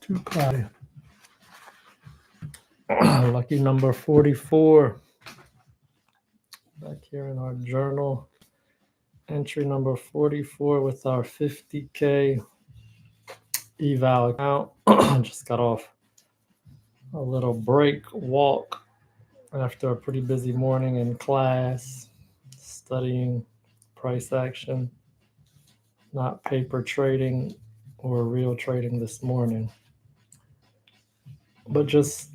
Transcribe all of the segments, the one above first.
Too cloudy. Lucky number 44. Back here in our journal. Entry number 44 with our 50K Eval account. Just got off a little break walk after a pretty busy morning in class, studying price action, not paper trading or real trading this morning, but just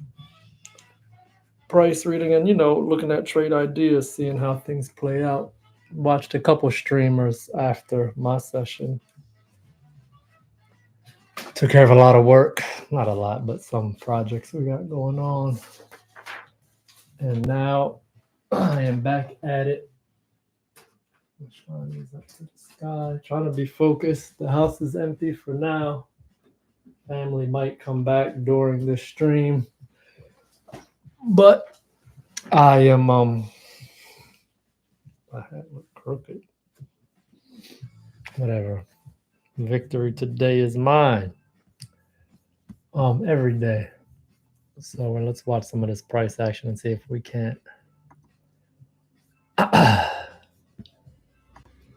price reading and, looking at trade ideas, seeing how things play out. Watched a couple streamers after my session. Took care of a lot of work. Not a lot, but some projects we got going on. And now I am back at it. I'm trying these up to the sky. Trying to be focused. The house is empty for now. Family might come back during this stream. But I am my hat looked crooked. Whatever. Victory today is mine. Every day. So let's watch some of this price action and see if we can't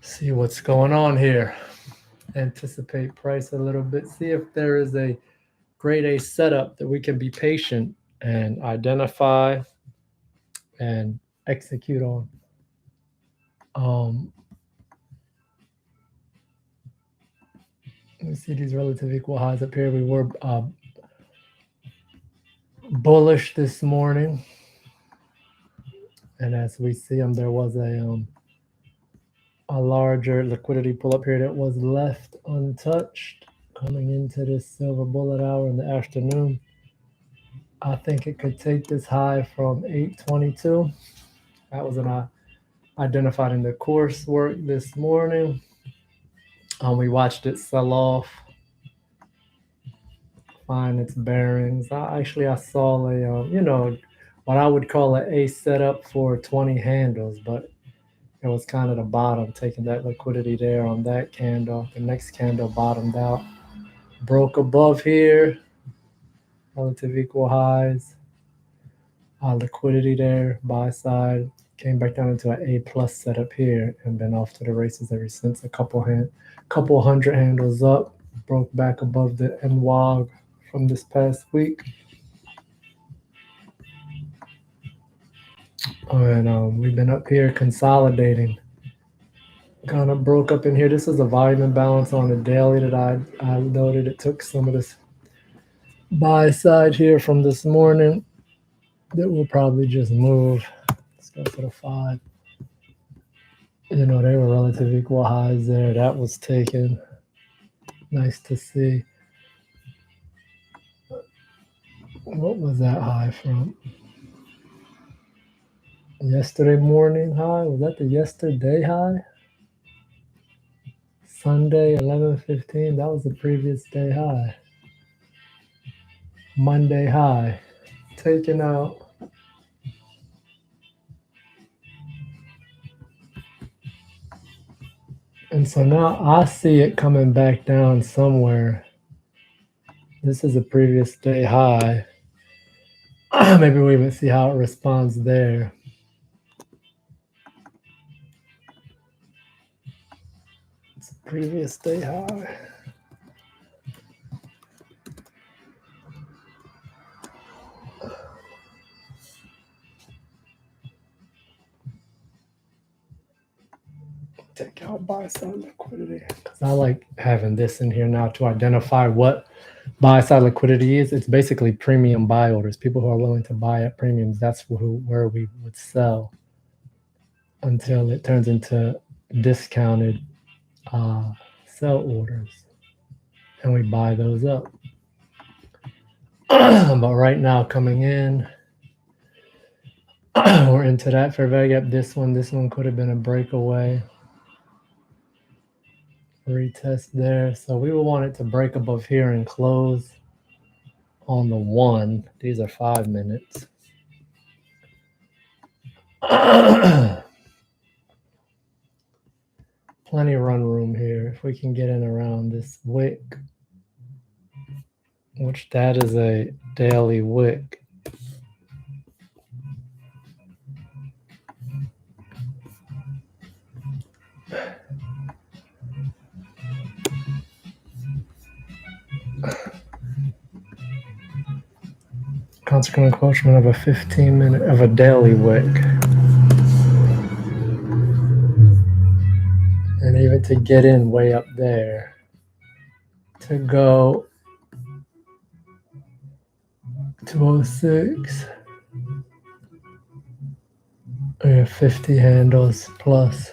see what's going on here. Anticipate price a little bit. See if there is a grade A setup that we can be patient and identify and execute on. Let me see these relative equal highs up here. We were bullish this morning, and as we see them, there was a larger liquidity pull up here that was left untouched coming into this silver bullet hour in the afternoon. I think it could take this high from 822. That was an identified in the coursework this morning. We watched it sell off, find its bearings. I saw a what I would call an A setup for 20 handles, but it was kind of the bottom, taking that liquidity there on that candle. The next candle bottomed out, broke above here, relative equal highs, liquidity there, buy side, came back down into an A plus setup here, and been off to the races ever since. A couple hundred handles up, broke back above the NWAG from this past week. And we've been up here consolidating. Kind of broke up in here. This is a volume imbalance on the daily that I noted. It took some of this buy side here from this morning that will probably just move. Let's go to the 5. They were relative equal highs there. That was taken. Nice to see. What was that high from? Yesterday morning high? Was that the yesterday high? Sunday, 11:15. That was the previous day high. Monday high. Taken out. And so now I see it coming back down somewhere. This is a previous day high. Maybe we even see how it responds there. It's a previous day high. Take out buy side liquidity, because I like having this in here now to identify what buy side liquidity is. It's basically premium buy orders, people who are willing to buy at premiums. That's where we would sell until it turns into discounted sell orders, and we buy those up. But right now, coming in, we're into that fair value gap. This one could have been a breakaway. Retest there. So we will want it to break above here and close on the 1. These are 5 minutes. Plenty of run room here. If we can get in around this wick, which that is a daily wick. Consequent encroachment of a 15-minute of a daily wick. And even to get in way up there, to go 206, we have 50 handles plus.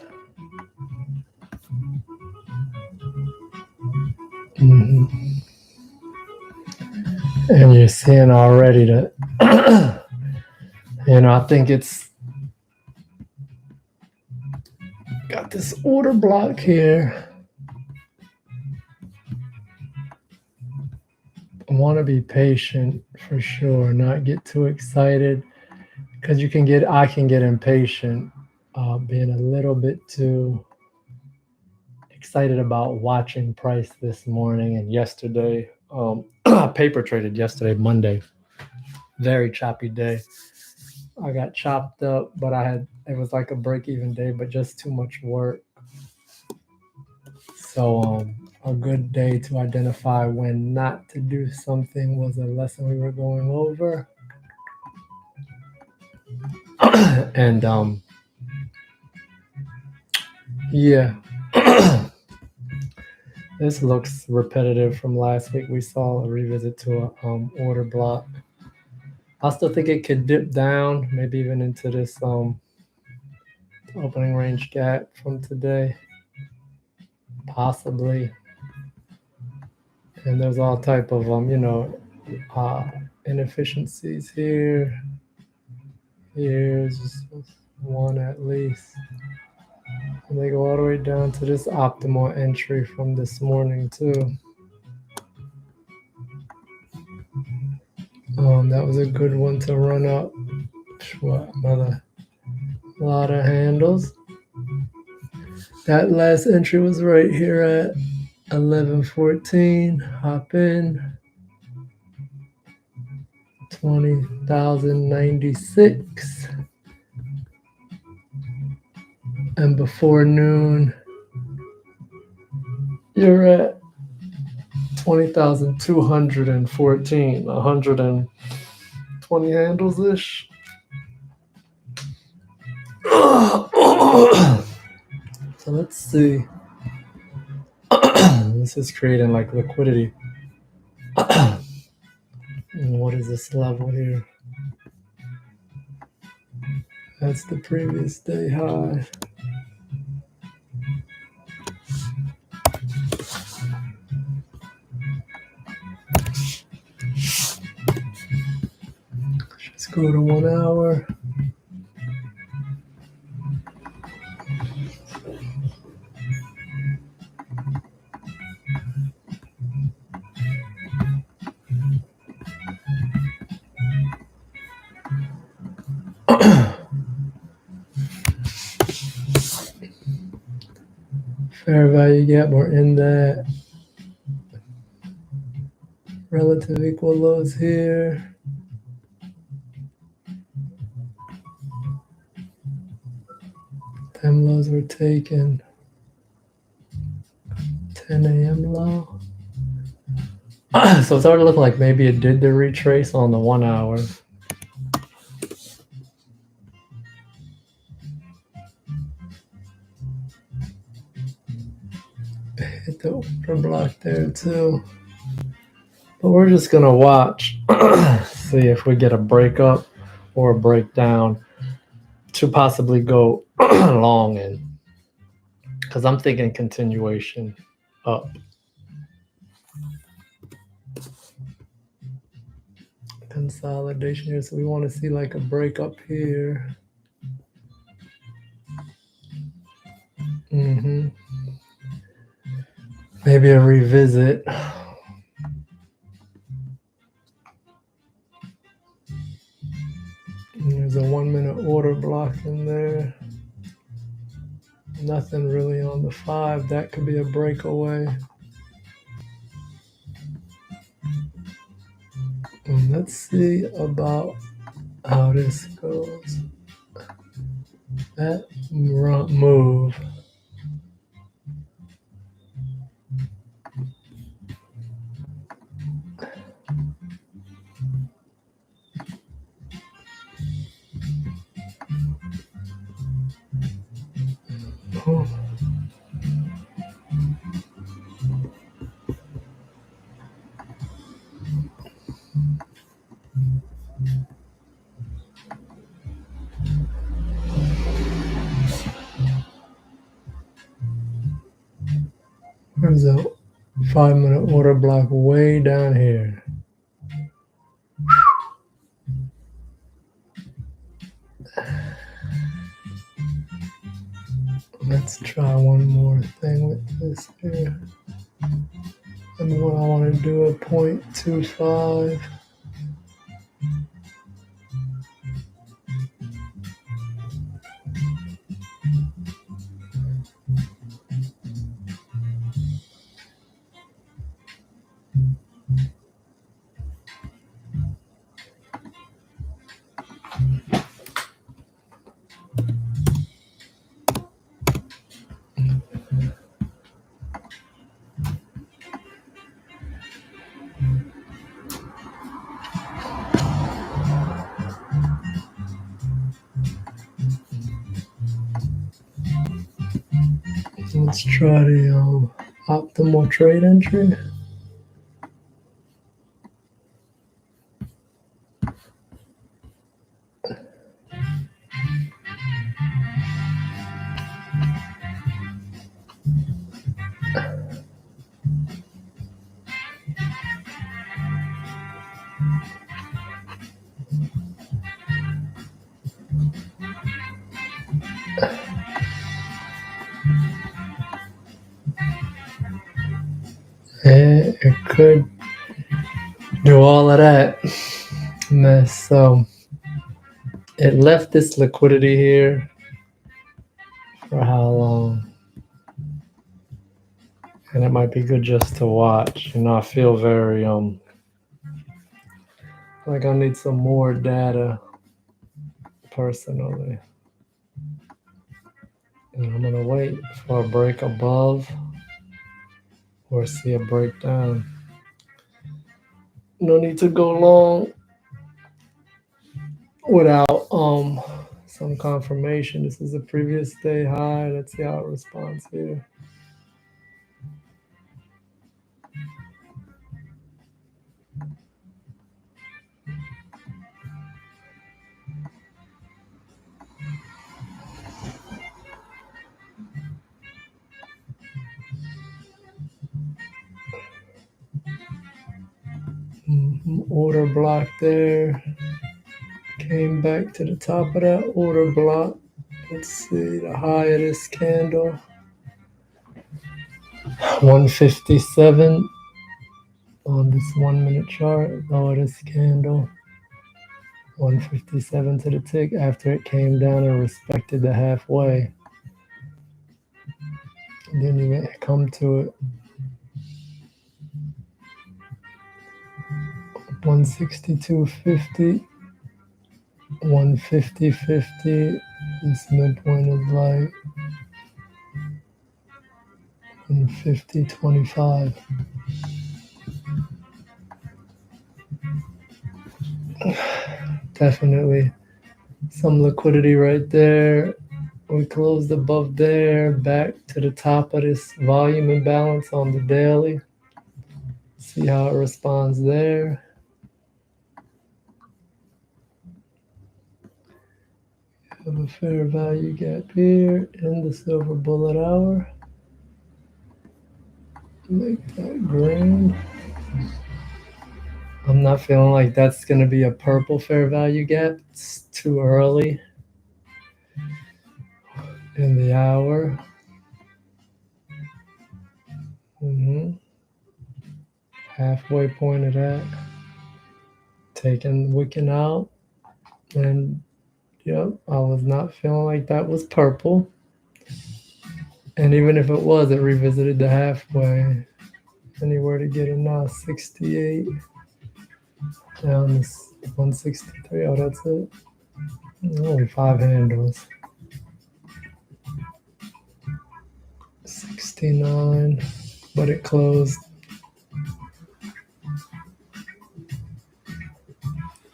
And you're seeing already that, I think it's got this order block here. I want to be patient for sure, not get too excited, because I can get impatient, being a little bit too excited about watching price this morning and yesterday. Paper traded yesterday, Monday. Very choppy day. I got chopped up, but it was like a break-even day, but just too much work. So a good day to identify when not to do something was a lesson we were going over. And yeah. This looks repetitive from last week. We saw a revisit to a order block. I still think it could dip down, maybe even into this opening range gap from today, possibly. And there's all type of inefficiencies here. Here's one at least. And they go all the way down to this optimal entry from this morning too. That was a good one to run up. What, another lot of handles. That last entry was right here at 1114. Hop in. 20,096. And before noon, you're at 20,214. 120 handles ish. So let's see. This is creating like liquidity. And what is this level here? That's the previous day high. Let's go to 1 hour. Fair value gap, we're in that. Relative equal lows here. Them lows were taken. 10 a.m. low. So it's starting to look like maybe it did the retrace on the 1 hour. Hit the order block there too. But we're just going to watch, see if we get a breakup or a breakdown to possibly go long in. Because I'm thinking continuation up. Consolidation here. So we want to see like a breakup here. Maybe a revisit. There's a 1 minute order block in there. Nothing really on the 5. That could be a breakaway. Let's see about how this goes. That move. Oh. There's a 5-minute order block way down here. Let's try one more thing with this here. And what I want to do a 0.25. Let's try the optimal trade entry. And it could do all of that mess. So it left this liquidity here for how long? And it might be good just to watch. I feel very like I need some more data personally. And I'm gonna wait for a break above or see a breakdown. No need to go long without some confirmation. This is a previous day high. Let's see how it responds here. Order block there. Came back to the top of that order block. Let's see the high of this candle. 157 on this 1-minute chart. Low of this candle. 157 to the tick after it came down and respected the halfway. Didn't even come to it. 162.50. 150.50. This midpoint is like 150.25. Definitely some liquidity right there. We closed above there, back to the top of this volume imbalance on the daily. See how it responds there. Have a fair value gap here in the silver bullet hour. Make that green. I'm not feeling like that's going to be a purple fair value gap. It's too early in the hour. Halfway point of that. Taking wicking out. And yep, I was not feeling like that was purple. And even if it was, it revisited the halfway. Anywhere to get it now, 68. Down this 163. Oh, that's it. Only 5 handles. 69, but it closed.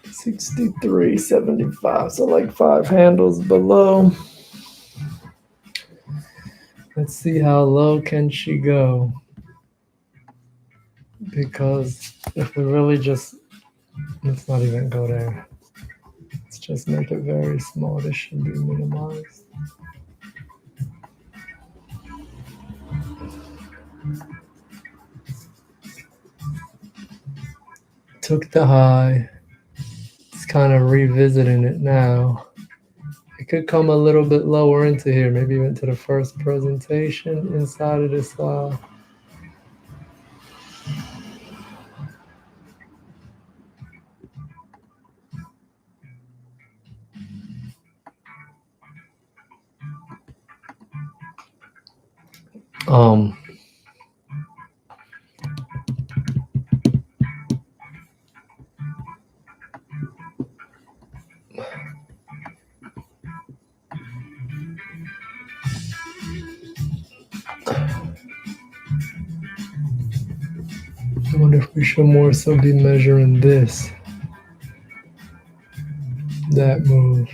63.75, so like 5 handles below. Let's see how low can she go, because if we really just, let's not even go there. Let's just make it very small. This should be minimized. Took the high. It's kind of revisiting it now. It could come a little bit lower into here, maybe even to the first presentation inside of this. Um, I wonder if we should more so be measuring this, that move.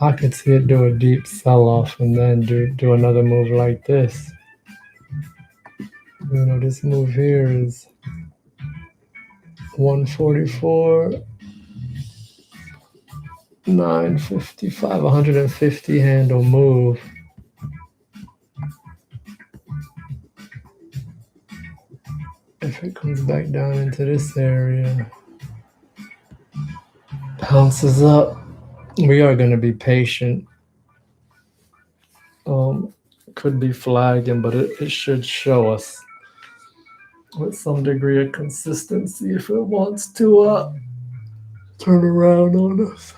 I could see it do a deep sell-off and then do another move like this. You know, this move here is 144, 955, 150 handle move. If it comes back down into this area, bounces up, we are going to be patient. Could be flagging, but it should show us with some degree of consistency if it wants to turn around on us.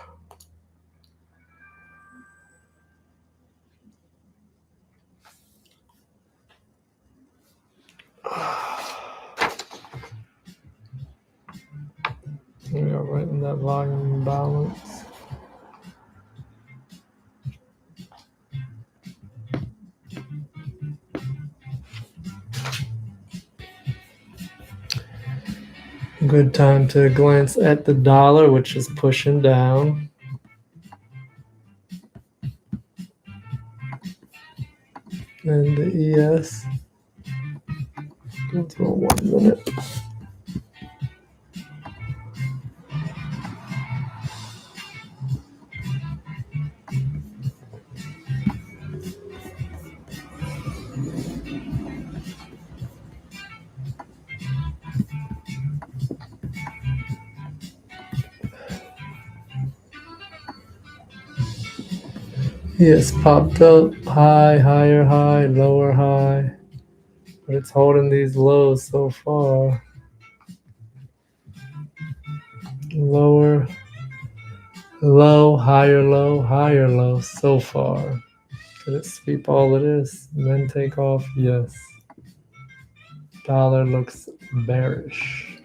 We are right in that volume balance. Good time to glance at the dollar, which is pushing down. And the ES. Go for 1 minute. Yes, popped up high, higher high, lower high, but it's holding these lows so far. Lower, low, higher low so far. Could it sweep all of this and then take off? Yes. Dollar looks bearish,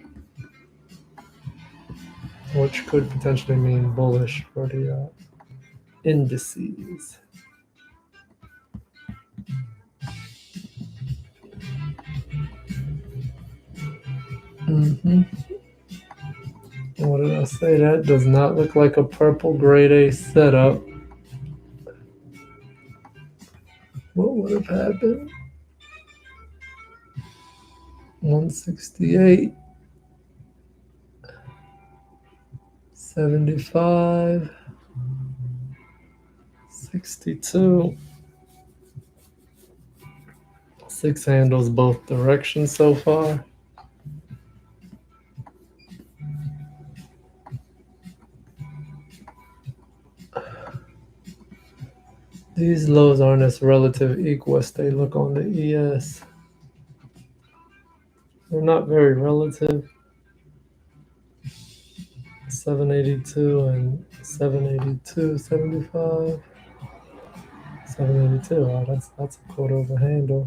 which could potentially mean bullish for the indices. What did I say? That does not look like a purple grade A setup. What would have happened? 168, 75, 62. 6 handles both directions so far. These lows aren't as relative equal as they look on the ES. They're not very relative. 782 and 782, 75, 782. Oh, that's a quarter of a handle.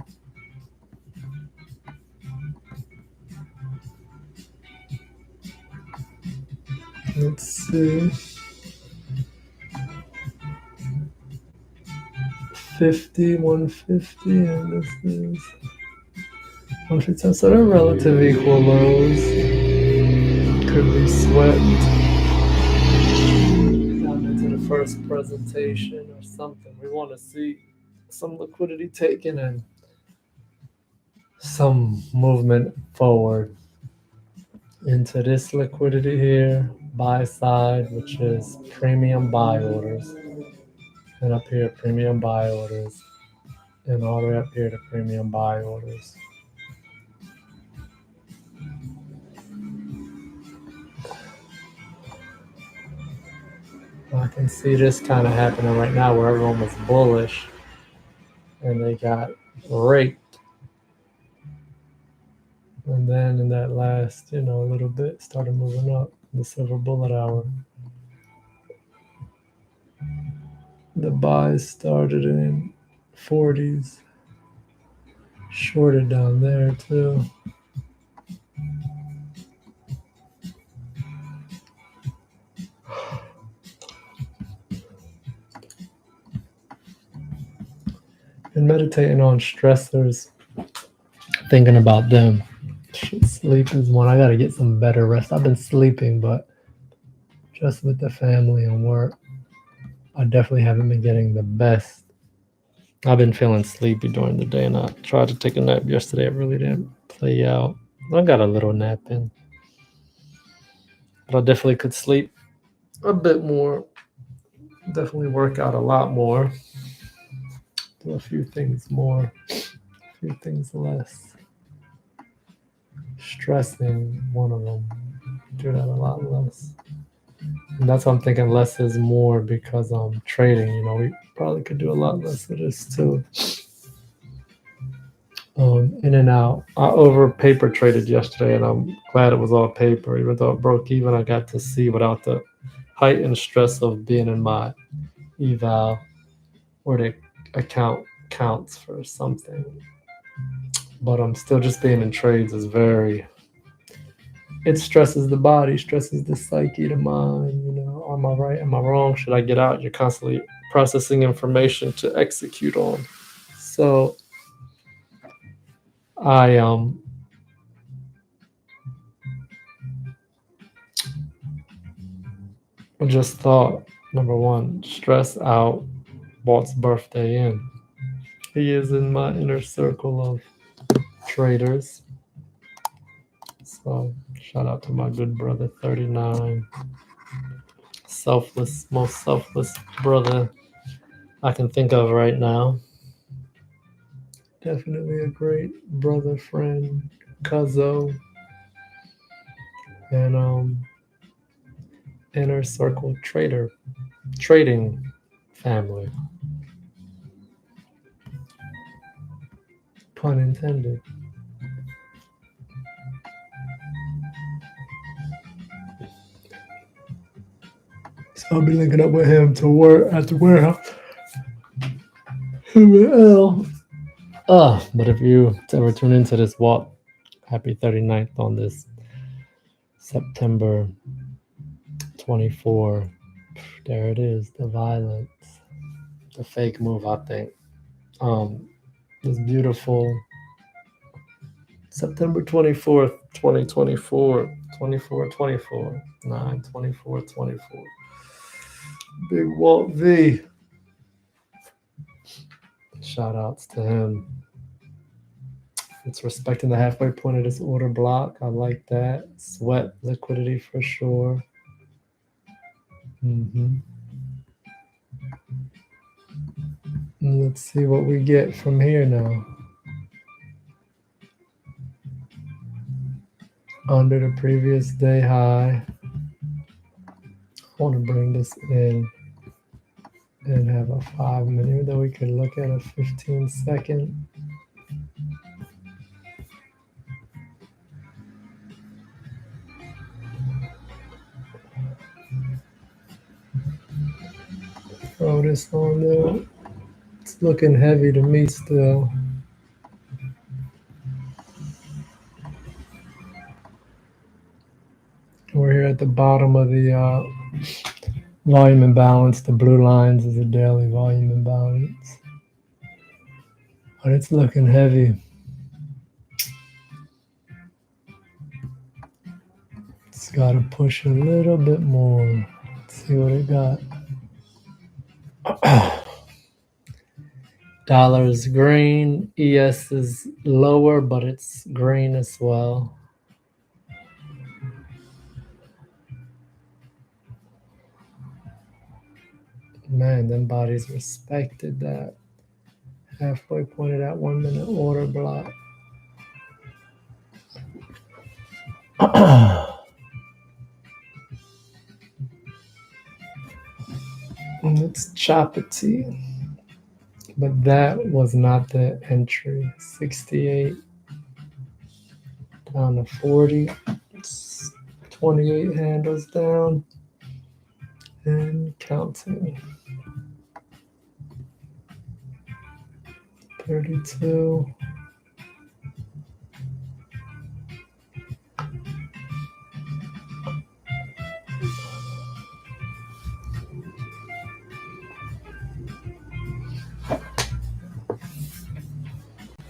Let's see. 50, 150, and this is 150. So they're relative equal lows. Could be swept down into the first presentation or something. We want to see some liquidity taken and some movement forward into this liquidity here, buy side, which is premium buy orders, and up here premium buy orders, and all the way up here to premium buy orders. I can see this kind of happening right now where everyone was bullish and they got raked. And then in that last, a little bit started moving up the silver bullet hour. The buys started in 40s, shorted down there too. And meditating on stressors, thinking about them. Sleep is one. I got to get some better rest. I've been sleeping, but just with the family and work, I definitely haven't been getting the best. I've been feeling sleepy during the day, and I tried to take a nap yesterday. It really didn't play out. I got a little nap in, but I definitely could sleep a bit more. Definitely work out a lot more. Do a few things more, a few things less. Stressing, one of them. Do that a lot less. And that's why I'm thinking less is more because I'm trading. We probably could do a lot less of this too. In and out. I over paper traded yesterday, and I'm glad it was all paper. Even though it broke even, I got to see without the heightened stress of being in my eval where the account counts for something. But I'm still just being in trades is it stresses the body, stresses the psyche, the mind. Am I right? Am I wrong? Should I get out? You're constantly processing information to execute on. So I just thought, number one, stress out Walt's birthday in. He is in my inner circle of traders. So shout out to my good brother, 39. Most selfless brother I can think of right now. Definitely a great brother, friend, cuzzo, and inner circle trading family. Pun intended. So I'll be linking up with him to work at the warehouse. But if you ever tune into this walk, happy 39th on this September 24. There it is, the violence, the fake move, I think. This beautiful September 24th, 2024, 24, 9, 24, 24. Big Walt V. Shout outs to him. It's respecting the halfway point of this order block. I like that. Sweat liquidity for sure. Let's see what we get from here now. Under the previous day high. I want to bring this in and have a 5 minute, though we could look at a 15-second. throw this on there. It's looking heavy to me still. We're here at the bottom of the volume imbalance. The blue lines is a daily volume imbalance. But it's looking heavy. It's got to push a little bit more. Let's see what it got. Dollar is green. ES is lower, but it's green as well. Man, them bodies respected that. Halfway pointed at 1 minute order block. And it's choppity. But that was not the entry. 68 down to 40. It's 28 handles down and counting. 32.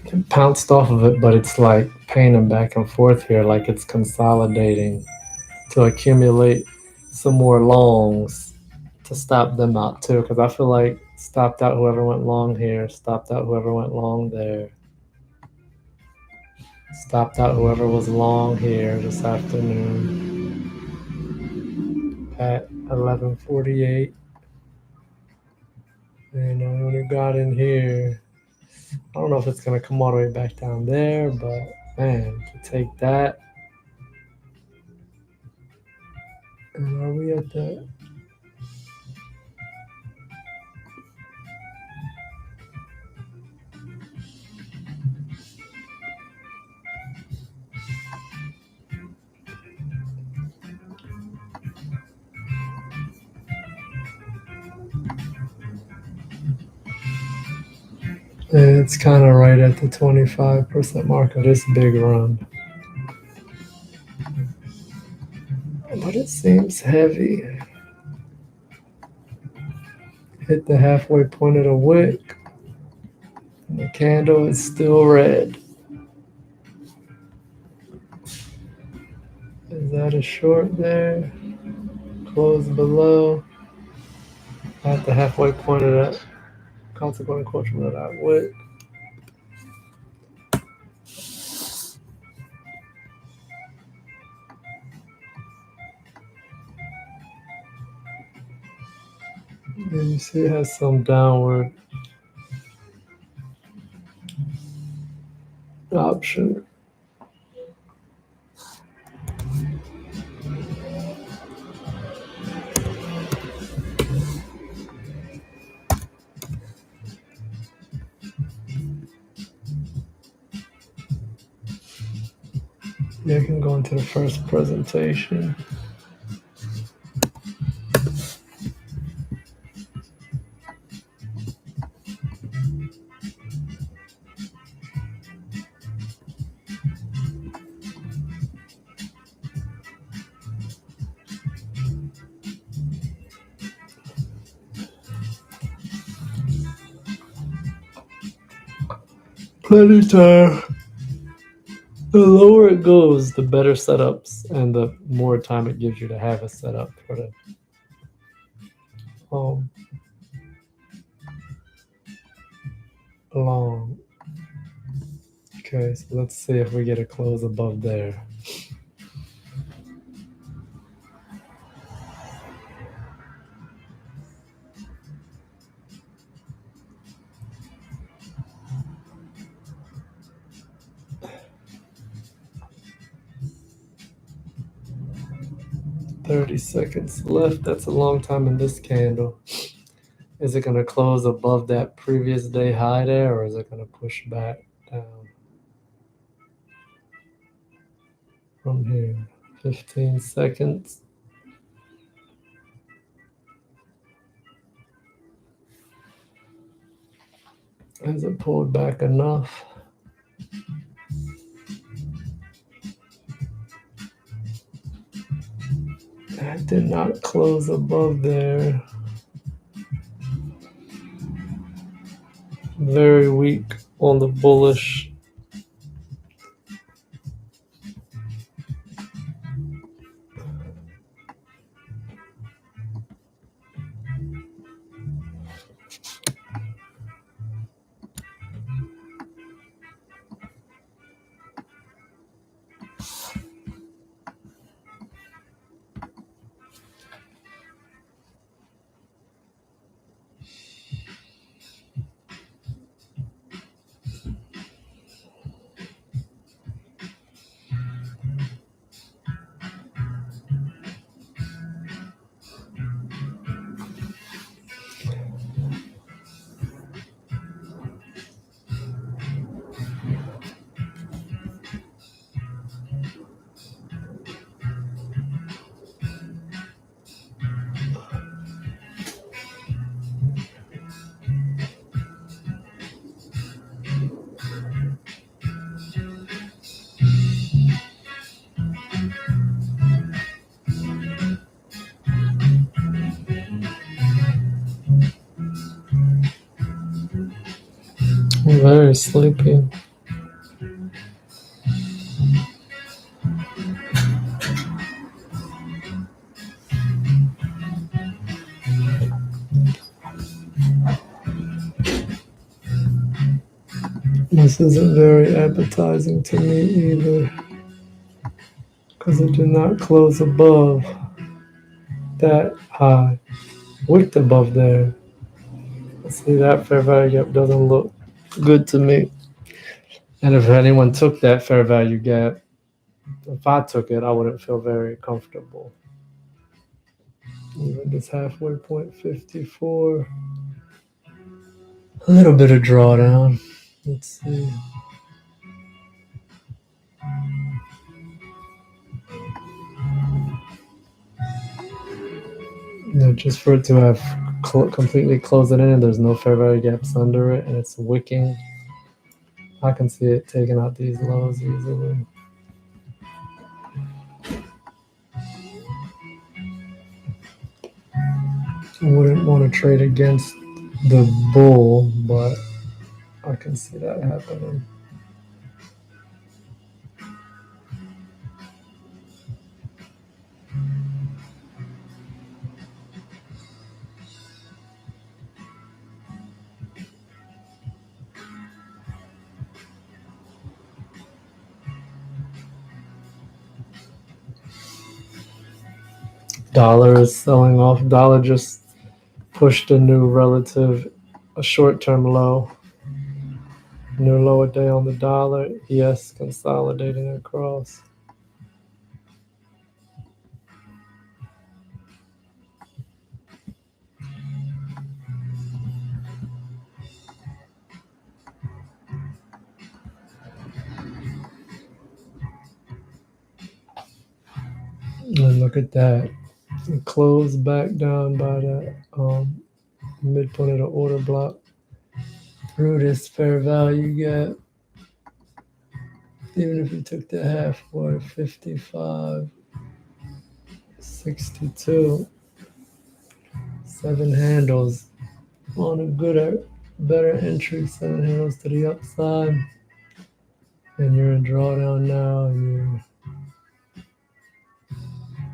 It pounced off of it, but it's like painting back and forth here, like it's consolidating to accumulate some more longs to stop them out too. Because I feel like stopped out whoever went long here, stopped out whoever went long there, stopped out whoever was long here this afternoon at 11:48. And when it got in here, I don't know if it's gonna come all the way back down there, but man, to take that. And are we at the? And it's kind of right at the 25% mark of this big run. But it seems heavy. Hit the halfway point of the wick. And the candle is still red. Is that a short there? Close below. At the halfway point of that consequent encroachment of that wick. And you see it has some downward option. Yeah, I can go into the first presentation. Plenty time. The lower it goes, the better setups and the more time it gives you to have a setup for the long. Okay, so let's see if we get a close above there. $30 seconds left. That's a long time in this candle. Is it going to close above that previous day high there, or is it going to push back down from here? 15 seconds. Has it pulled back enough? That did not close above there. Very weak on the bullish. Very sleepy. This isn't very appetizing to me either, because it did not close above that high. Wicked above there. See, that fair value gap doesn't look good to me. And if anyone took that fair value gap, if I took it, I wouldn't feel very comfortable. Even this halfway point 54. A little bit of drawdown. Let's see. Just for it to have completely closed it in, there's no fair value gaps under it, and it's wicking. I can see it taking out these lows easily. I wouldn't want to trade against the bull, but I can see that happening. Dollar is selling off. Dollar just pushed a new a short-term low. New lower day on the dollar. Yes, consolidating across. And look at that. It closed back down by the midpoint of the order block through this fair value gap. Even if you took the half for 55, 62, 7 handles on a good, better entry, 7 handles to the upside. And you're in drawdown now, and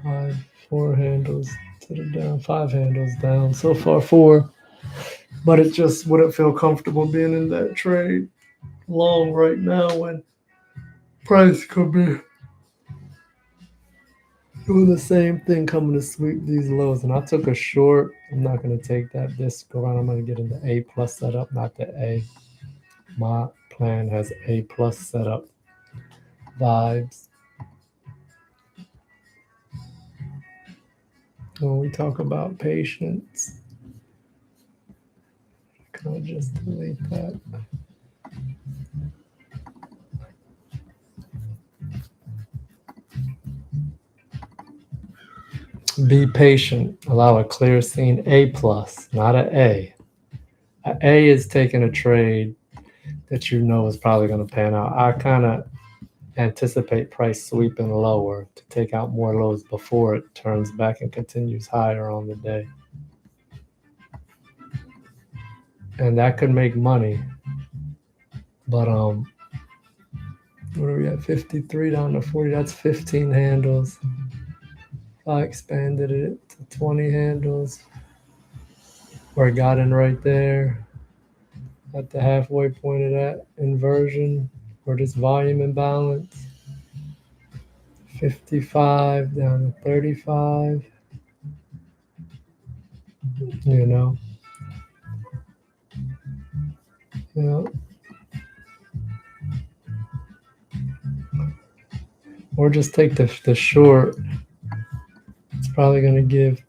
you're 4 handles to the down, 5 handles down. So far 4, but it just wouldn't feel comfortable being in that trade long right now when price could be doing the same thing, coming to sweep these lows. And I took a short. I'm not going to take that this go around. I'm going to get into A plus setup, not the A. My plan has A plus setup vibes. When we talk about patience, can I just delete that? Be patient. Allow a clear scene A plus, not an A. An A is taking a trade that you know is probably going to pan out. I kind of anticipate price sweeping lower to take out more lows before it turns back and continues higher on the day. And that could make money. But what are we at? 53 down to 40. That's 15 handles. If I expanded it to 20 handles, where I got in right there at the halfway point of that inversion or this volume imbalance. 55 down to 35. You know. Yeah. Or just take the short. It's probably going to give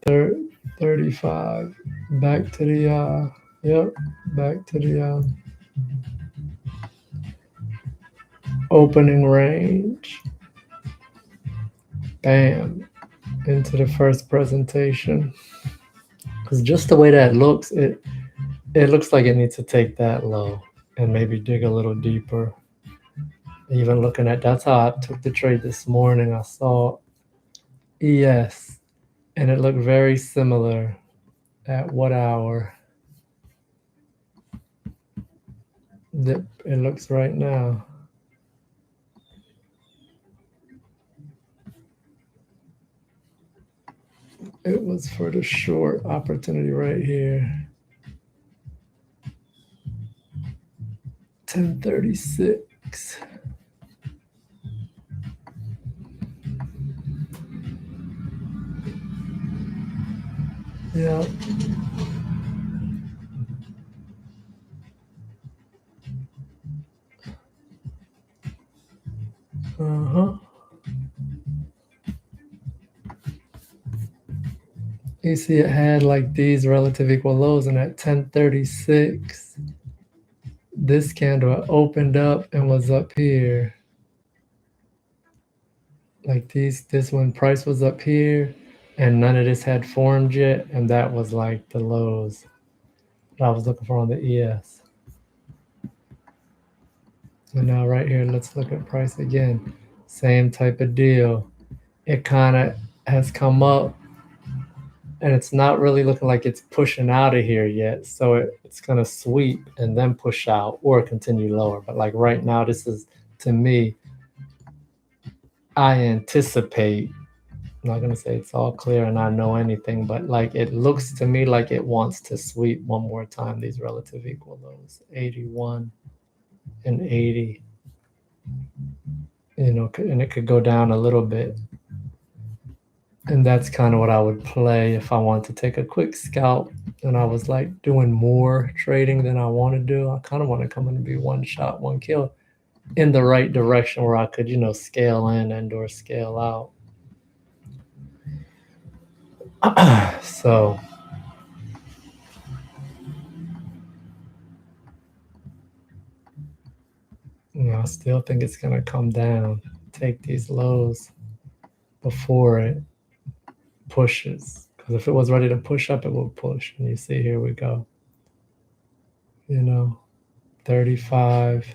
35 back to the, yep, back to the opening range. Bam. Into the first presentation. Because just the way that looks, it looks like it needs to take that low and maybe dig a little deeper. Even looking at, that's how I took the trade this morning. I saw ES and it looked very similar at what hour that it looks right now. It was for the short opportunity right here. 1036. Yeah. Uh-huh. You see it had like these relative equal lows, and at 1036, this candle opened up and was up here. Like this one price was up here, and none of this had formed yet, and that was like the lows that I was looking for on the ES. And now right here, let's look at price again. Same type of deal. It kind of has come up, and it's not really looking like it's pushing out of here yet. So it's going to sweep and then push out or continue lower. But like right now, this is, to me, I anticipate, I'm not going to say it's all clear and I know anything, but like it looks to me like it wants to sweep one more time these relative equal lows, 81 and 80. You know, and it could go down a little bit. And that's kind of what I would play if I want to take a quick scalp and I was like doing more trading than I want to do. I kind of want to come in and be one shot, one kill in the right direction where I could, you know, scale in and or scale out. So you know, I still think it's going to come down, take these lows before it pushes. Because if it was ready to push up, it will push. And you see, here we go. You know, 35.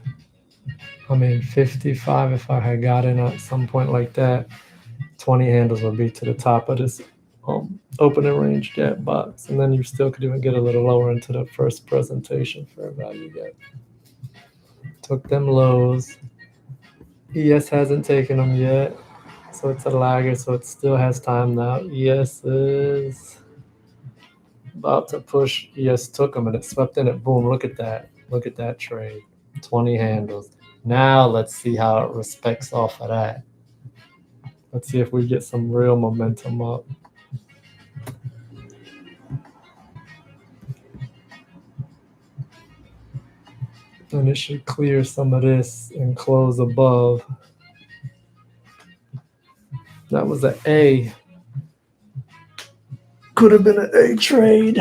I mean, 55. If I had gotten at some point like that, 20 handles would be to the top of this opening range gap box. And then you still could even get a little lower into the first presentation fair value gap. Took them lows. ES hasn't taken them yet. So it's a lagger, so it still has time now. ES is about to push. ES took them and it swept in it. Boom, look at that. Look at that trade. 20 handles. Now let's see how it respects off of that. Let's see if we get some real momentum up. And it should clear some of this and close above. That was an A. Could have been an A trade.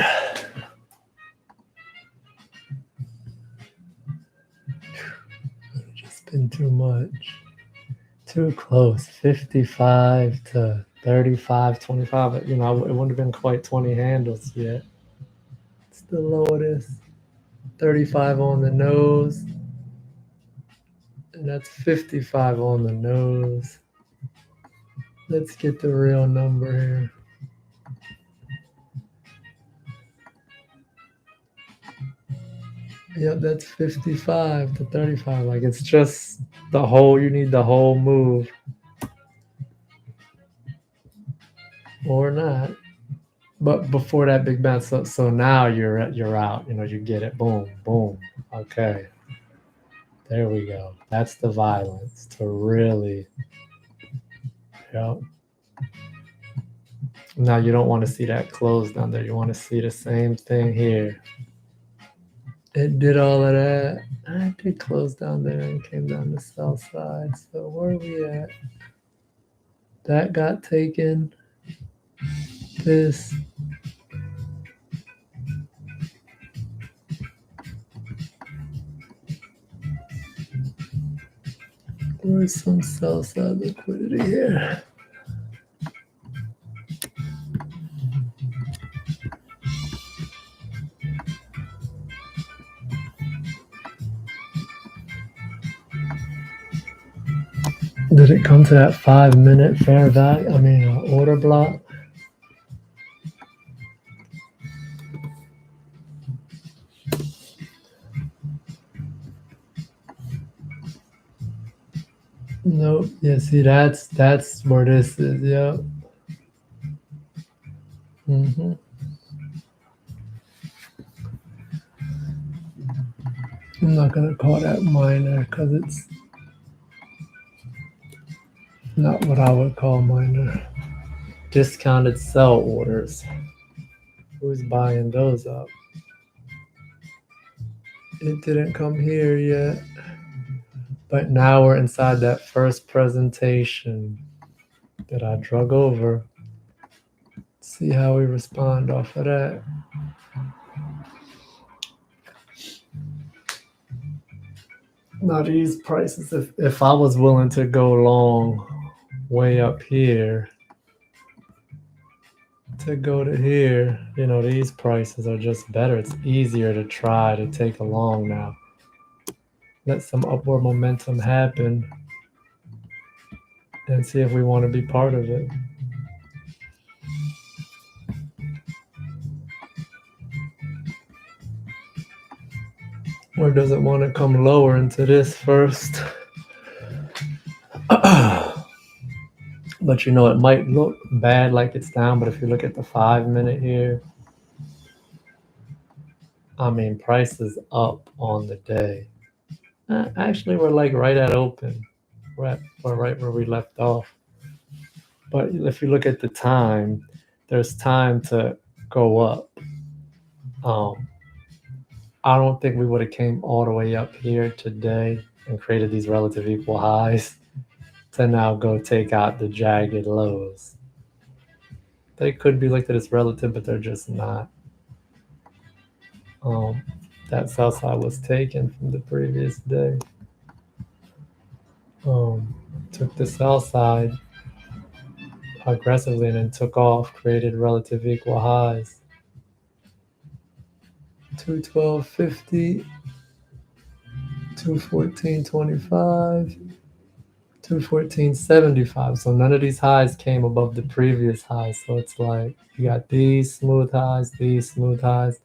Just been too much. Too close. 55 to 35, 25. You know, it wouldn't have been quite 20 handles yet. It's the low of this. 35 on the nose. And that's 55 on the nose. Let's get the real number here. Yep, that's 55 to 35. Like it's just the whole, you need the whole move. Or not. But before that big bounce, so now you're out. You know, you get it. Boom, boom. Okay. There we go. That's the violence to really. Yep. Now you don't want to see that close down there. You want to see the same thing here. It did all of that. I did close down there and came down the south side. So where are we at? That got taken. This. There's some south side liquidity here. Did it come to that 5-minute fair value? I mean, order block? Nope. Yeah, see, that's where this is. Yep. Mm-hmm. I'm not gonna call that minor because it's not what I would call minor. Discounted sell orders. Who's buying those up? It didn't come here yet. But now we're inside that first presentation that I drug over. See how we respond off of that. Now these prices, if I was willing to go long way up here to go to here, you know, these prices are just better. It's easier to try to take a long now. Let some upward momentum happen and see if we want to be part of it. Or does it want to come lower into this first? But you know, it might look bad like it's down, but if you look at the 5-minute here, I mean, price is up on the day. Actually, we're like right at open. We're right where we left off. But if you look at the time, there's time to go up. I don't think we would have came all the way up here today and created these relative equal highs to now go take out the jagged lows. They could be looked at as relative, but they're just not. That sell side was taken from the previous day. Took the sell side aggressively and then took off, created relative equal highs. 212.50, 214.25, 214.75. So none of these highs came above the previous highs. So it's like you got these smooth highs, these smooth highs.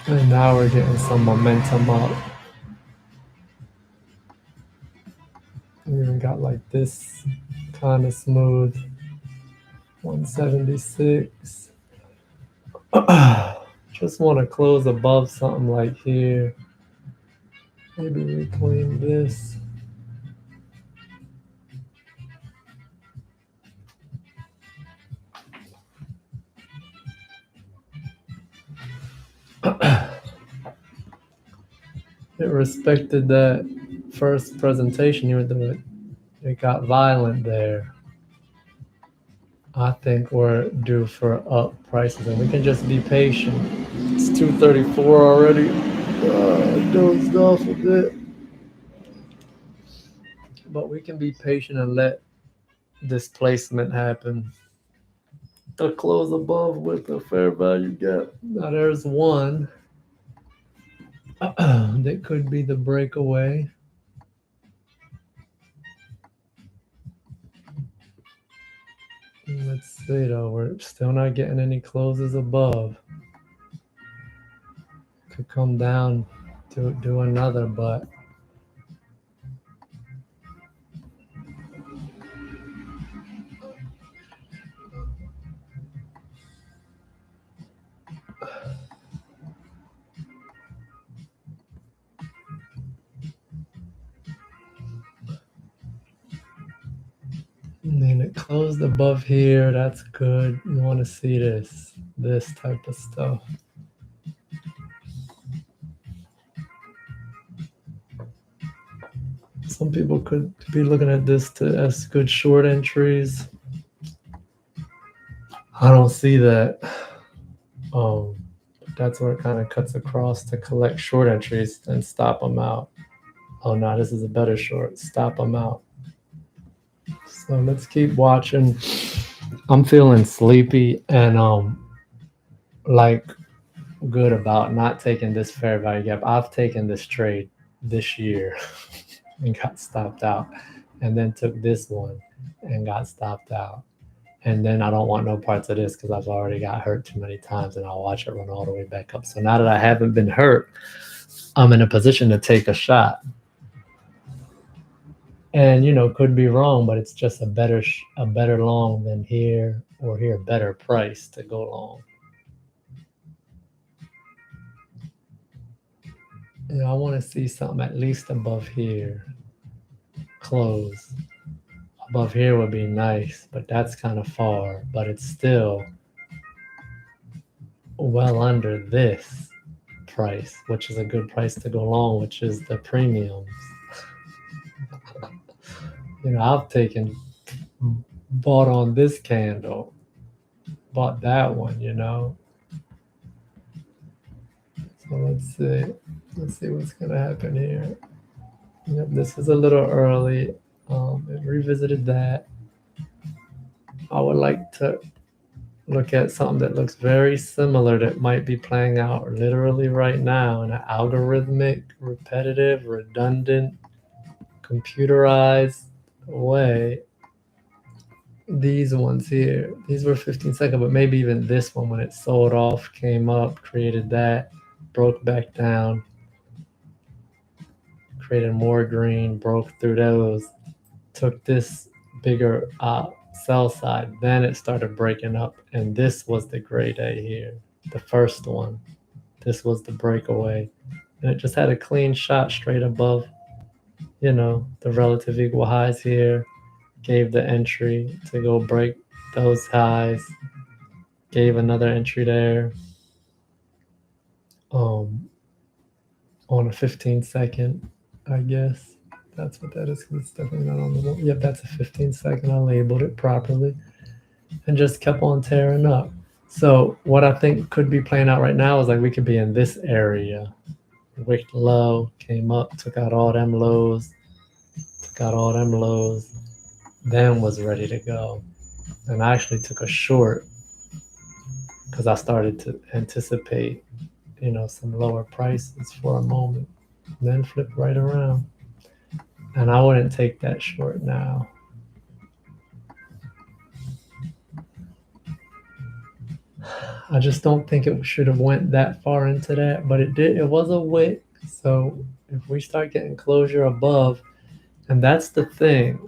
And now we're getting some momentum up. We even got like this kind of smooth 176. Just want to close above something like here. Maybe reclaim this. It respected that first presentation, even though it got violent there. I think we're due for up prices, and we can just be patient. It's 234 already. Dozed off a bit. but we can be patient and let displacement happen. The close above with the fair value gap. Now there's one that could be the breakaway. Let's see though, we're still not getting any closes above. Could come down to do another, but and then it closed above here. That's good. You want to see this type of stuff. Some people could be looking at this as good short entries. I don't see that. That's where it kind of cuts across to collect short entries and stop them out. Oh no, this is a better short. Stop them out. So let's keep watching. I'm feeling sleepy and like good about not taking this fair value gap. I've taken this trade this year and got stopped out, and then took this one and got stopped out. And then I don't want no parts of this because I've already got hurt too many times, and I'll watch it run all the way back up. So now that I haven't been hurt, I'm in a position to take a shot. And could be wrong, but it's just a better long than here or here, better price to go long. I want to see something at least above here. Close. Above here would be nice, but that's kind of far. But it's still well under this price, which is a good price to go long, which is the premiums. I've bought on this candle, bought that one, So let's see what's gonna happen here. Yep, this is a little early. It revisited that. I would like to look at something that looks very similar that might be playing out literally right now in an algorithmic, repetitive, redundant, computerized way. These ones here, these were 15-second, but maybe even this one when it sold off, came up, created that, broke back down, created more green, broke through those, took this bigger sell side, then it started breaking up, and this was the gray day here, the first one. This was the breakaway, and it just had a clean shot straight above the relative equal highs here, gave the entry to go break those highs, gave another entry there on a 15-second, I guess. That's what that is, because it's definitely not on the wall. Yep, that's a 15-second. I labeled it properly and just kept on tearing up. So what I think could be playing out right now is like we could be in this area. Wicked low, came up, took out all them lows, then was ready to go. And I actually took a short because I started to anticipate, some lower prices for a moment, then flipped right around. And I wouldn't take that short now. I just don't think it should have went that far into that, but it did. It was a wick. So if we start getting closure above, and that's the thing.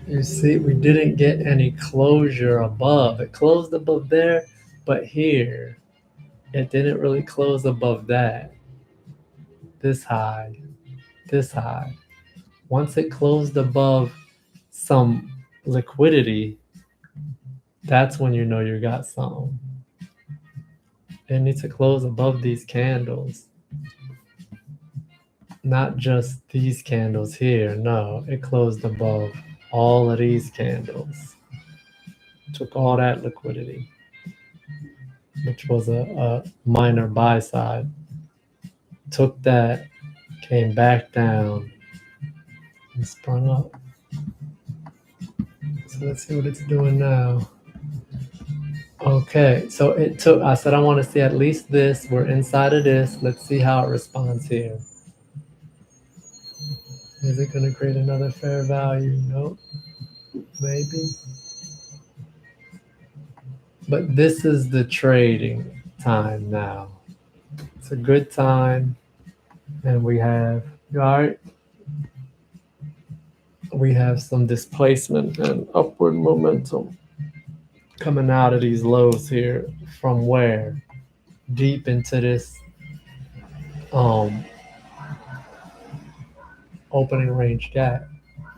You see, we didn't get any closure above. It closed above there, but here, it didn't really close above that. This high. Once it closed above some liquidity, that's when you know you got something. It needs to close above these candles. Not just these candles here. No, it closed above all of these candles. took all that liquidity, which was a minor buy side, took that, came back down, and sprung up. So let's see what it's doing now. Okay, so it took, I said I want to see at least this. We're inside of this. Let's see how it responds here. Is it going to create another fair value? Nope. Maybe. But this is the trading time now. It's a good time. And we have, all right, we have some displacement and upward momentum coming out of these lows here from where? Deep into this opening range gap.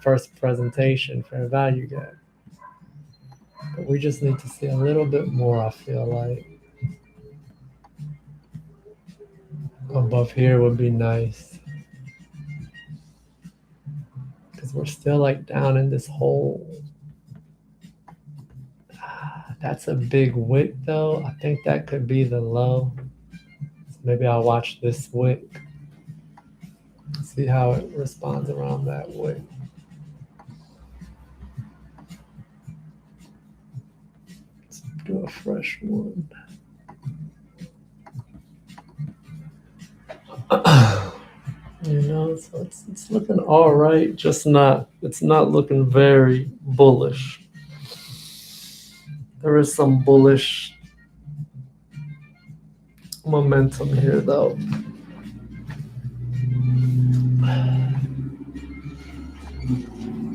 First presentation, fair value gap. But we just need to see a little bit more, I feel like. Above here would be nice. Because we're still like down in this hole. That's a big wick though. I think that could be the low. So maybe I'll watch this wick. See how it responds around that wick. Let's do a fresh one. You know, so it's looking all right, just not, it's not looking very bullish. There is some bullish momentum here though.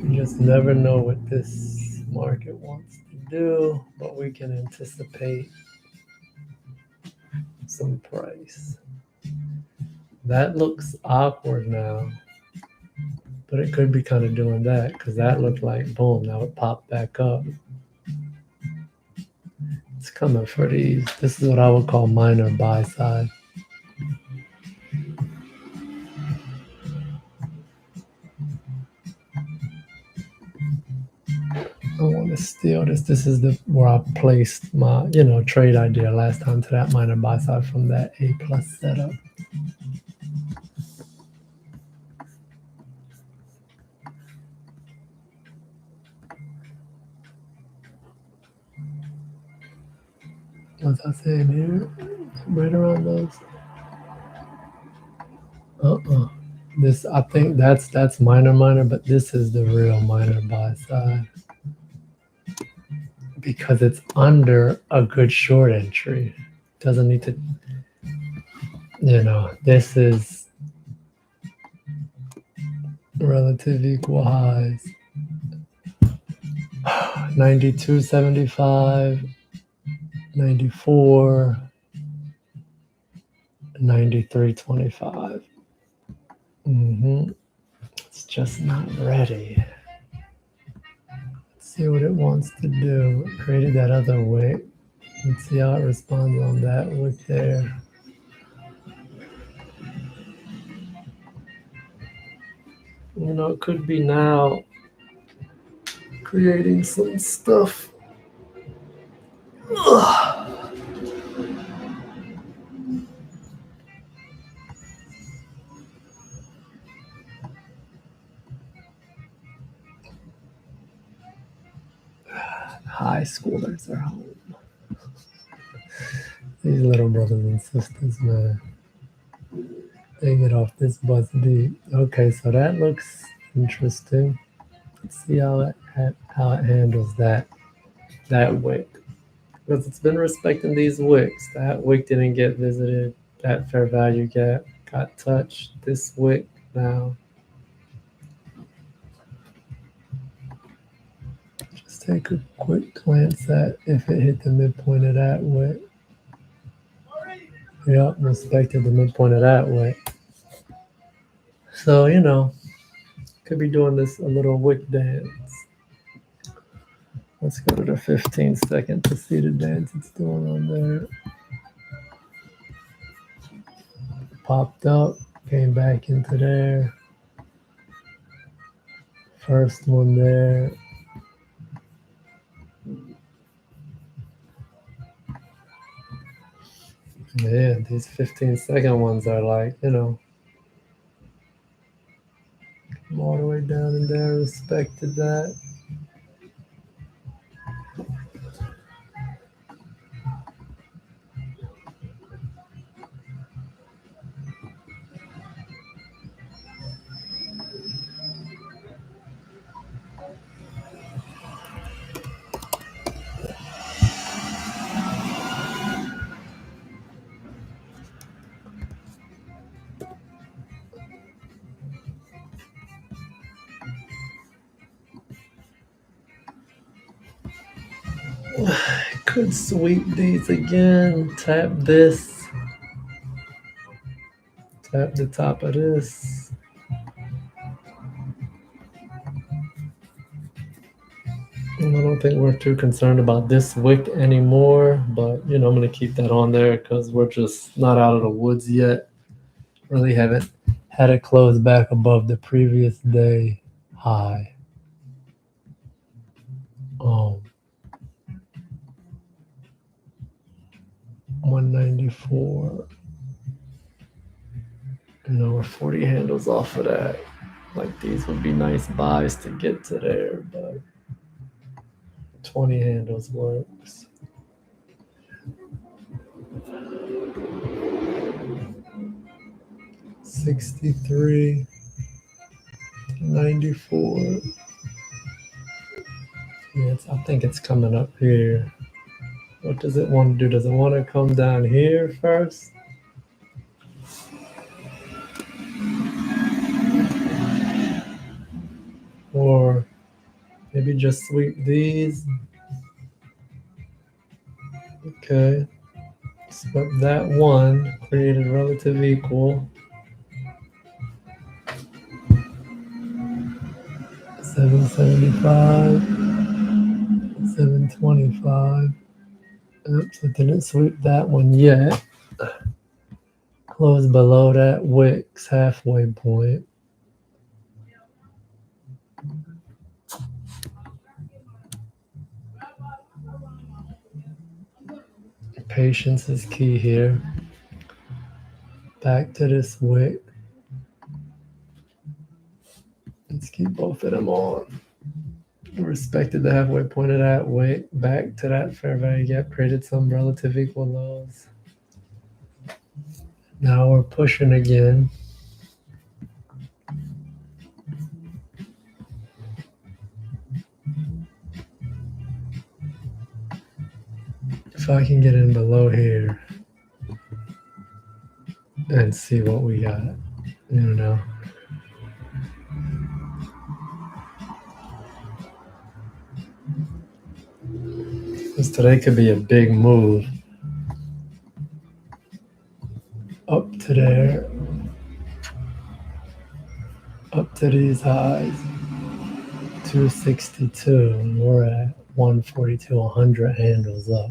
You just never know what this market wants to do, but we can anticipate some price. That looks awkward now, but it could be kind of doing that because that looked like boom, now it popped back up. It's coming for these. This is what I would call minor buy side. I want to steal this. This is the where I placed my, trade idea last time to that minor buy side from that A+ setup. What's I saying here? Right around those. This, I think that's minor, but this is the real minor buy side because it's under a good short entry. Doesn't need to, this is relative equal highs. 92.75, 94, 93.25. It's just not ready. Let's see what it wants to do. It created that other wick. Let's see how it responds on that wick there. It could be now creating some stuff. High schoolers are home. These little brothers and sisters, man. They get off this bus deep. Okay, so that looks interesting. Let's see how it handles that wick. Because it's been respecting these wicks. That wick didn't get visited. That fair value gap got touched. This wick now. Just take a quick glance at if it hit the midpoint of that wick. Yep, respected the midpoint of that wick. So, could be doing this a little wick dance. Let's go to the 15-second to see the dance it's doing on there. Popped up, came back into there. First one there. Yeah, these 15-second ones are like, I'm all the way down in there, respected that. Could sweep these again, tap this, tap the top of this. And I don't think we're too concerned about this wick anymore, but I'm gonna keep that on there because we're just not out of the woods yet. Really haven't had it close back above the previous day high. Um, 194. We're 40 handles off of that. Like these would be nice buys to get to there, but 20 handles works. $63, $94. Yes, I think it's coming up here. What does it want to do? Does it want to come down here first? Or maybe just sweep these? Okay. Swept that one, created relative equal. 775, 725. Oops, I didn't sweep that one yet. Close below that wicks halfway point. Patience is key here. Back to this wick. Let's keep both of them on. Respected the halfway point of that wick. Back to that fair value gap. Created some relative equal lows. Now we're pushing again. If I can get in below here and see what we got, Because today could be a big move. Up to there. Up to these highs. 262. And we're at 142, 100 handles up.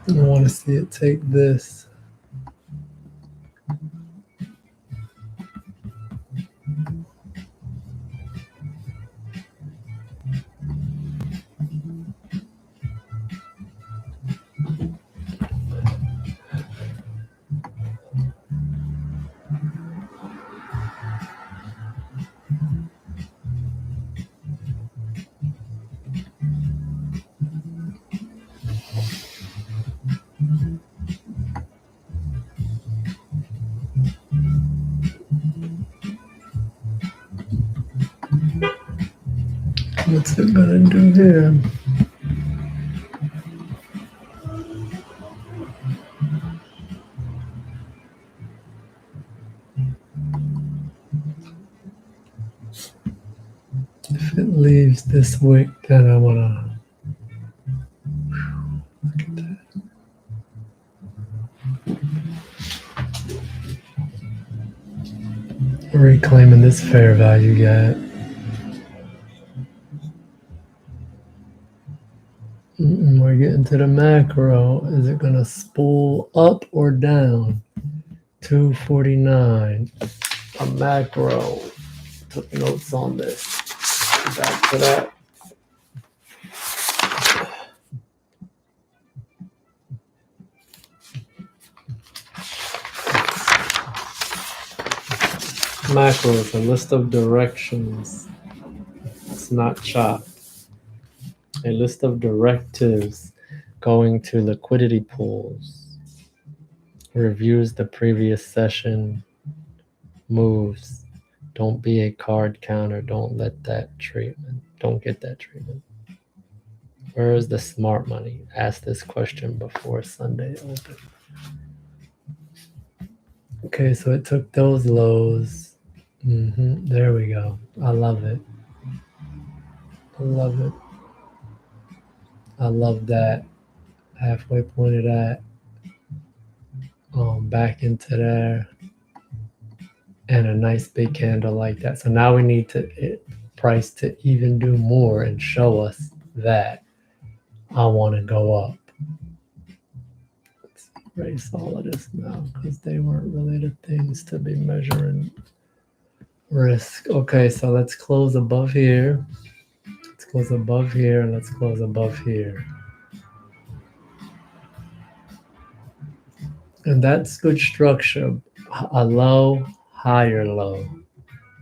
I want to see it take this. What's it gonna do here? If it leaves this wick, then I wanna look at that. Reclaiming this fair value gap. We're getting to the macro. Is it going to spool up or down? 249. A macro. Took notes on this. Back to that. Macro is a list of directions. It's not chopped. A list of directives going to liquidity pools. Reviews the previous session. Moves. Don't be a card counter. Don't let that treatment. Don't get that treatment. Where is the smart money? Ask this question before Sunday open. Okay, so it took those lows. There we go. I love it. I love it. I love that. Halfway point of that. Back into there. And a nice big candle like that. So now we need price to even do more and show us that I want to go up. Let's erase all of this now because they weren't really the things to be measuring risk. Okay, so let's close above here. Let's close above here and let's close above here. And that's good structure. A low, higher low.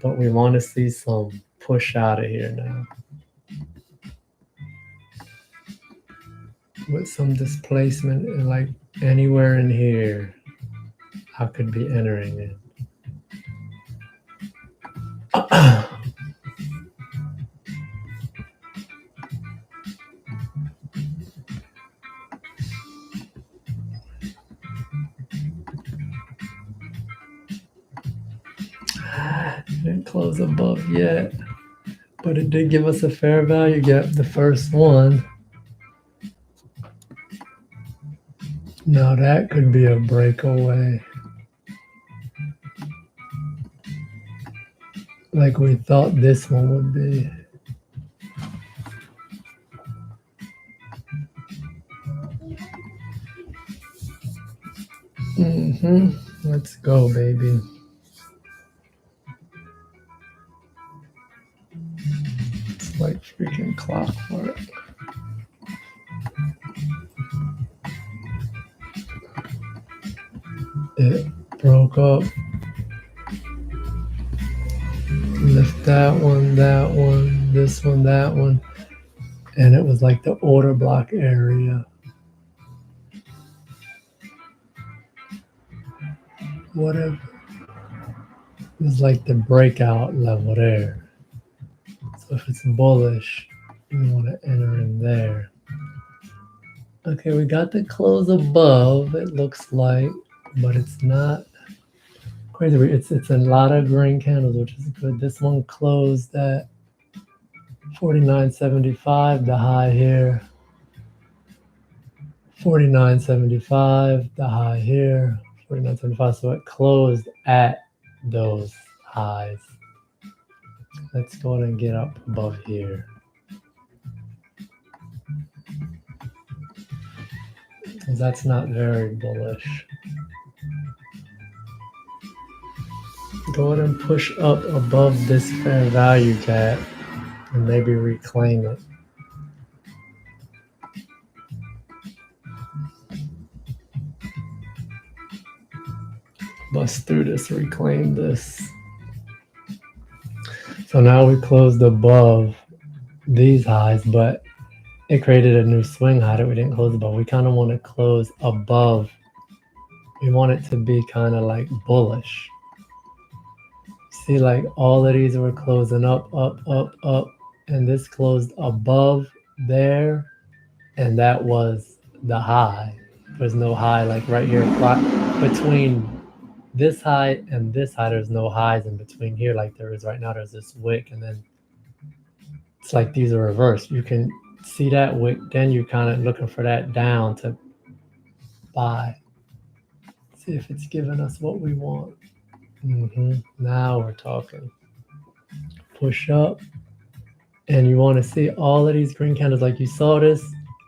But we want to see some push out of here now. With some displacement and like anywhere in here, I could be entering it. Didn't close above yet, but it did give us a fair value gap, the first one. Now that could be a breakaway. Like we thought this one would be. Let's go, baby. It's like freaking clockwork. It broke up. Lift that one, this one, that one. And it was like the order block area. Whatever. It was like the breakout level there. So if it's bullish, you want to enter in there. Okay, we got the close above, it looks like, but it's not crazy. It's a lot of green candles, which is good. This one closed at 49.75, the high here. 49.75, the high here. 49.75, so it closed at those highs. Let's go ahead and get up above here. That's not very bullish. Go ahead and push up above this fair value gap and maybe reclaim it. Bust through this, reclaim this. So now we closed above these highs, but it created a new swing high that we didn't close above. We kind of want to close above. We want it to be kind of like bullish. See, like all of these were closing up, and this closed above there, and that was the high. There's no high like right here between this high and this high. There's no highs in between here like there is right now. There's this wick, and then it's like these are reversed. You can see that wick, then you're kind of looking for that down to buy. See if it's giving us what we want. Now we're talking. Push up, and you want to see all of these green candles. Like you saw this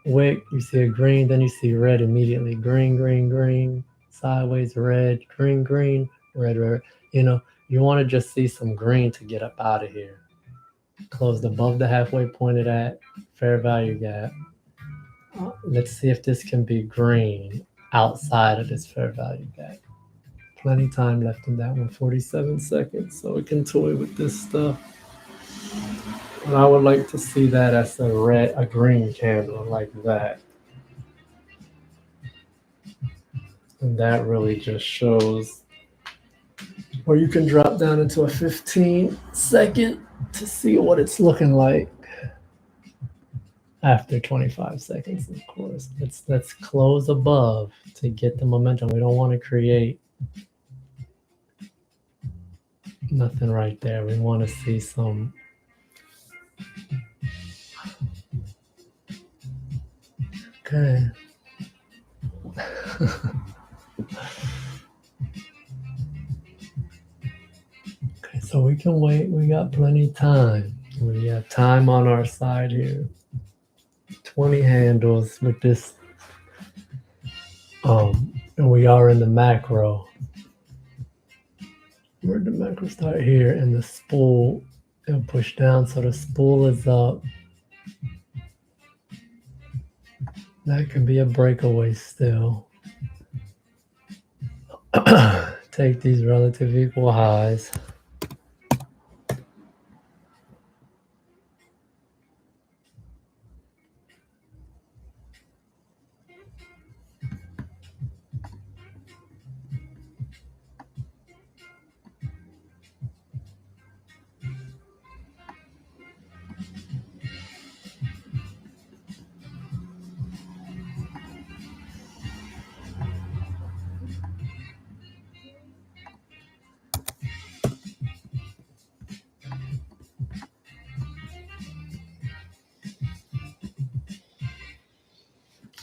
wick, you see a green, then you see red immediately. Green, green, green, sideways, red, green, green, red, red. You know, you want to just see some green to get up out of here. Closed above the halfway pointed at fair value gap. Let's see if this can be green outside of this fair value gap. Plenty time left in that one, 47 seconds, so we can toy with this stuff. And I would like to see that as a green candle like that. And that really just shows, or you can drop down into a 15-second to see what it's looking like after 25 seconds, of course. Let's close above to get the momentum. We don't want to create nothing right there. We want to see some. Okay. Okay, so we can wait. We got plenty time. We have time on our side here. 20 handles with this. And we are in the macro. Where'd the macro start? Here, and the spool and push down, so the spool is up. That could be a breakaway still. Take these relative equal highs.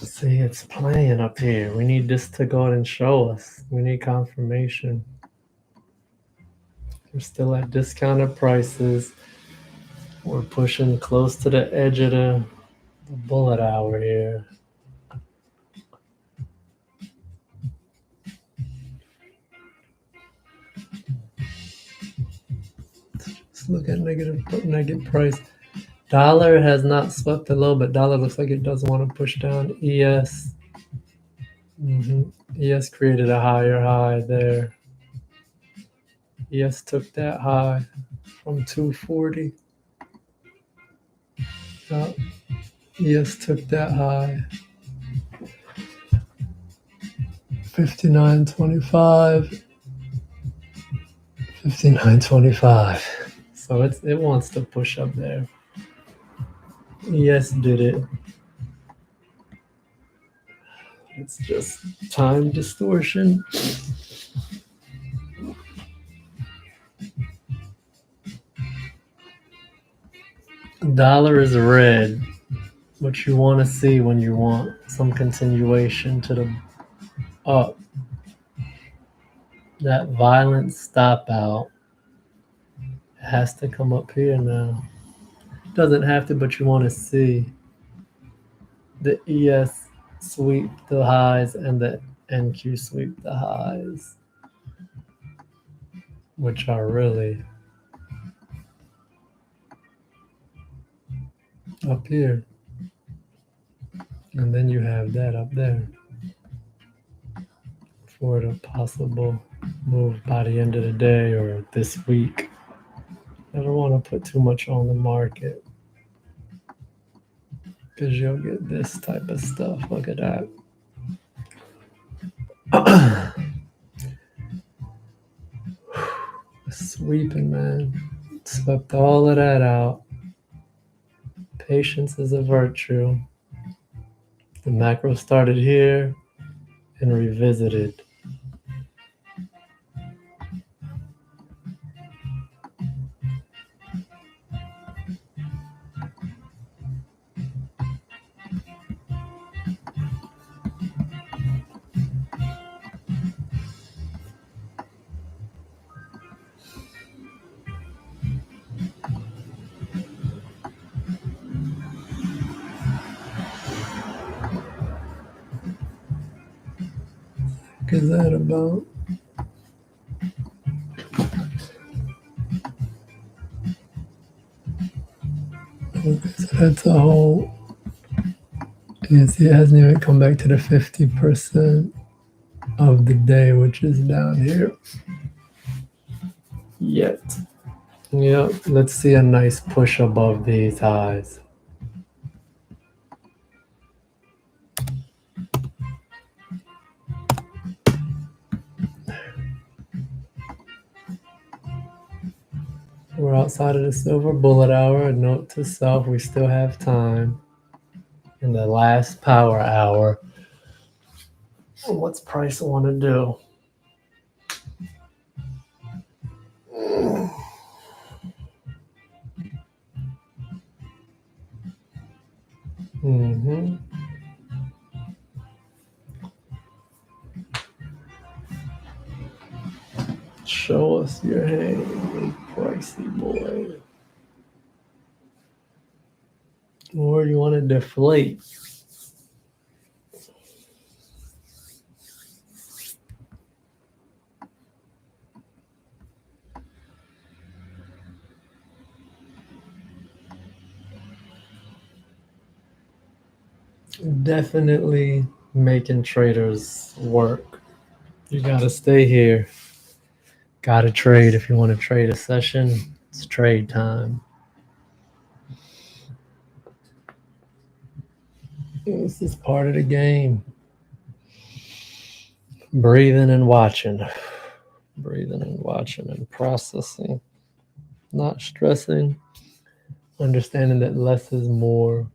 See, it's playing up here. We need this to go ahead and show us. We need confirmation. We're still at discounted prices. We're pushing close to the edge of the bullet hour here. Let's look at negative price. Dollar has not swept the low, but dollar looks like it doesn't want to push down. ES. ES created a higher high there. ES took that high from 240. ES took that high. 59.25. 59.25. So it wants to push up there. ES did it. It's just time distortion. Dollar is red. What you want to see when you want some continuation to the up. That violent stop out has to come up here now. Doesn't have to, but you want to see the ES sweep the highs and the NQ sweep the highs, which are really up here. And then you have that up there for the possible move by the end of the day or this week. I don't want to put too much on the market because you'll get this type of stuff. Look at that. Sweeping, man. Swept all of that out. Patience is a virtue. The macro started here and revisited. fuck is that about? Okay, so that's a whole. Yeah, see, it hasn't even come back to the 50% of the day, which is down here yet. Yeah, let's see a nice push above these highs. We're outside of the silver bullet hour. A note to self, we still have time. In the last power hour, what's price want to do? Mm-hmm. Show us your hand, pricey boy. Or you want to deflate? Definitely making traders work. You gotta stay here. Gotta trade if you want to trade a session. It's trade time. This is part of the game. Breathing and watching. Breathing and watching and processing. Not stressing. Understanding that less is more.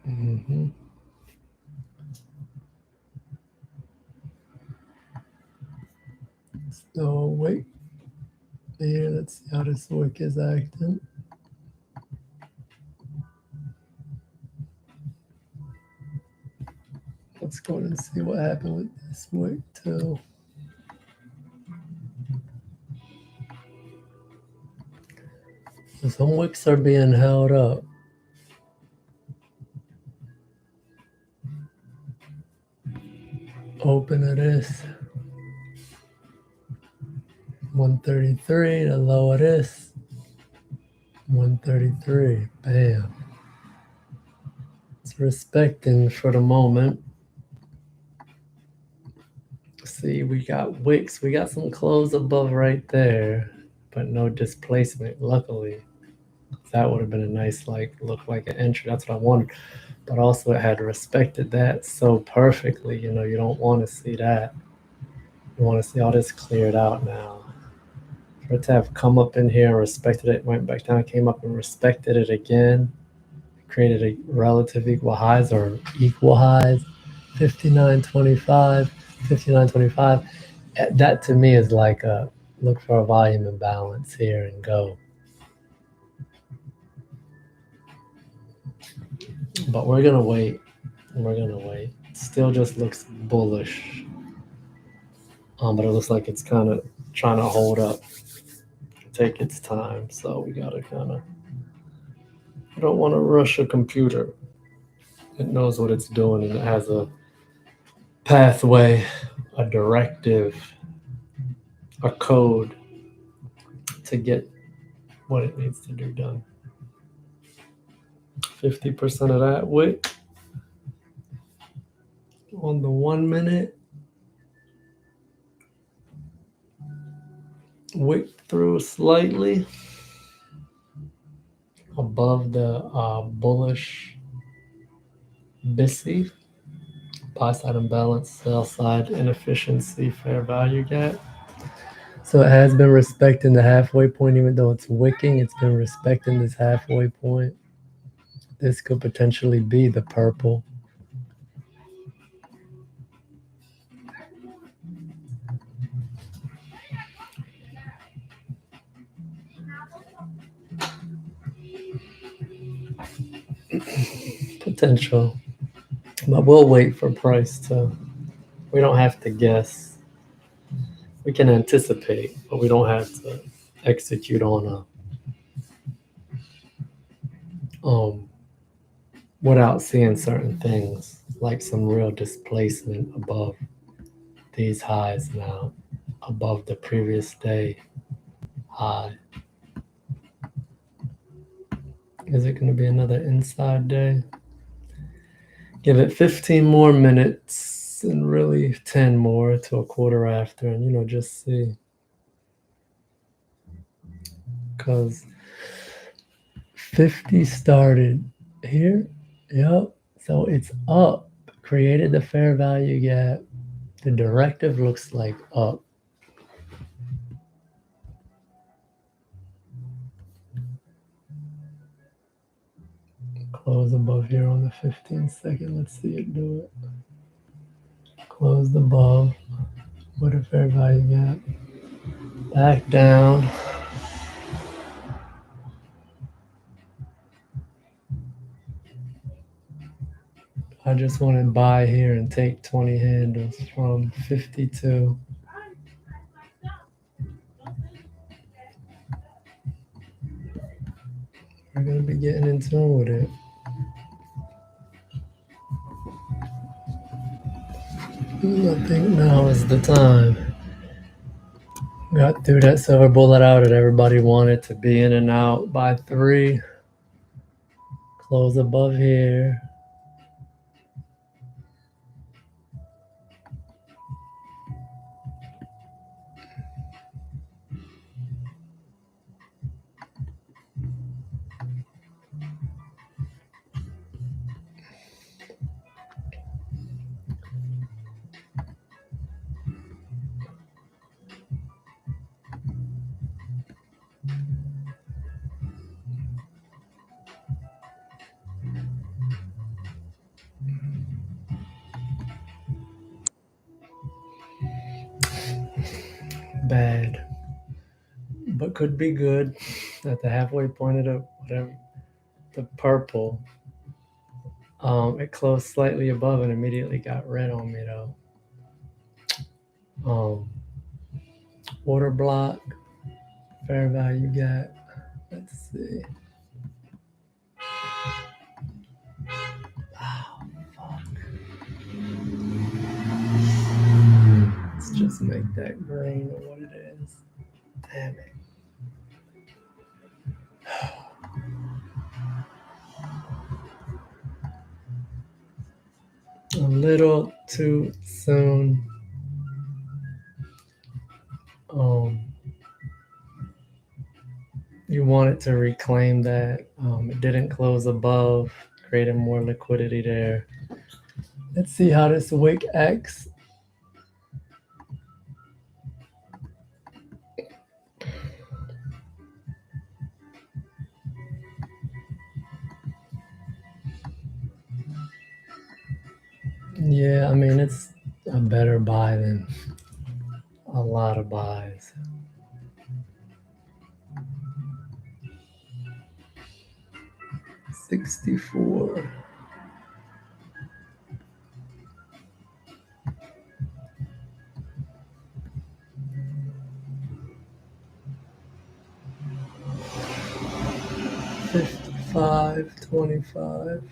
Mm-hmm. So wait. Here, let's see how this wick is acting. Let's go and see what happened with this wick too. So some wicks are being held up. Open of this. 133, the low of this. 133. Bam. It's respecting for the moment. See, we got wicks. We got some close above right there, but no displacement, luckily. That would have been a nice, look like an entry. That's what I wanted. But also it had respected that so perfectly. You know, you don't want to see that. You want to see all this cleared out now. For it to have come up in here and respected it, went back down, came up and respected it again, created a relative equal highs or equal highs, 59.25, 59.25. That to me is like a look for a volume imbalance here and go. But we're gonna wait. We're gonna wait. Still just looks bullish. But it looks like it's kind of trying to hold up, take its time. So we gotta kind of. You don't want to rush a computer. It knows what it's doing and it has a pathway, a directive, a code to get what it needs to do done. 50% of that wick on the 1 minute. Wick through slightly above the bullish BISI, buy side imbalance, sell side inefficiency, fair value gap. So it has been respecting the halfway point, even though it's wicking, it's been respecting this halfway point. This could potentially be the purple. Potential. But we'll wait for price to. We don't have to guess. We can anticipate, but we don't have to execute on um, without seeing certain things, like some real displacement above these highs now, above the previous day high. Is it going to be another inside day? Give it 15 more minutes and really 10 more to a quarter after, and just see. Because 50 started here. Yep. So it's up. Created the fair value gap. The directive looks like up. Close above here on the 15-second. Let's see it do it. Closed above with a fair value gap. Back down. I just want to buy here and take 20 handles from 52. We're going to be getting in tune with it. I think now is the time. Got through that silver bullet out that everybody wanted to be in and out by 3. Close above here. Bad. But could be good at the halfway point of the whatever the purple. It closed slightly above and immediately got red on me though. Order block, fair value gap. Let's see. Oh, fuck. Let's just make that green or what it is. Damn it. A little too soon. You want it to reclaim that. It didn't close above, creating more liquidity there. Let's see how this wick acts. Yeah, I mean, it's a better buy than a lot of buys. $64. $55.25.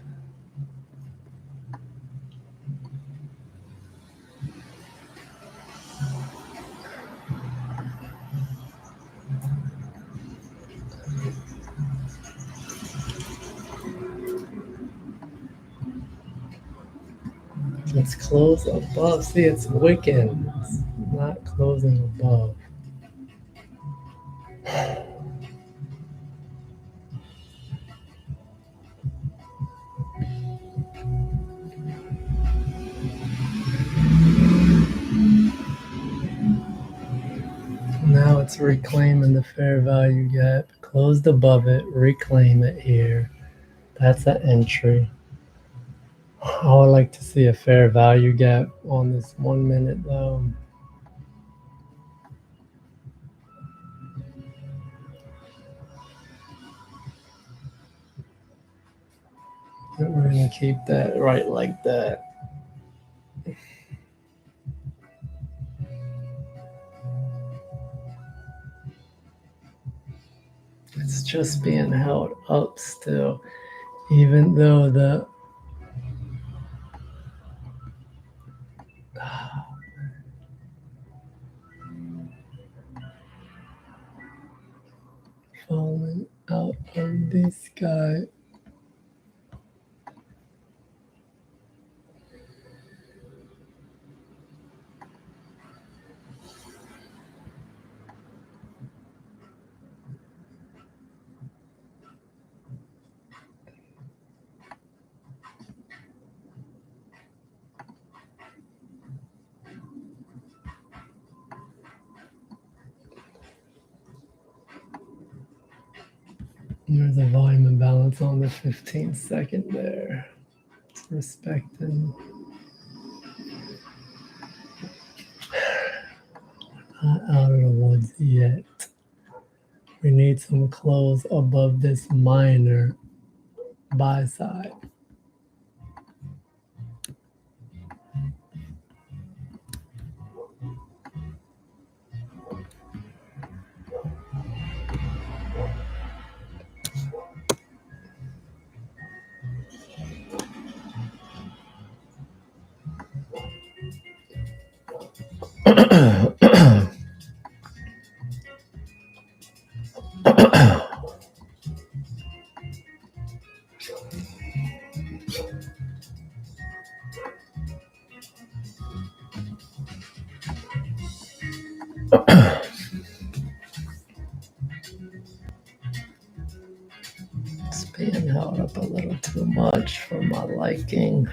Let's close above. See, it's wicking. It's not closing above. Now it's reclaiming the fair value gap. Closed above it, reclaim it here. That's an entry. I would like to see a fair value gap on this 1 minute though. We're going to keep that right like that. It's just being held up still. Even though the falling out of the sky. There's a volume imbalance on the 15-second there. It's respecting. Not out of the woods yet. We need some close above this minor buy side. It's being held up a little too much for my liking.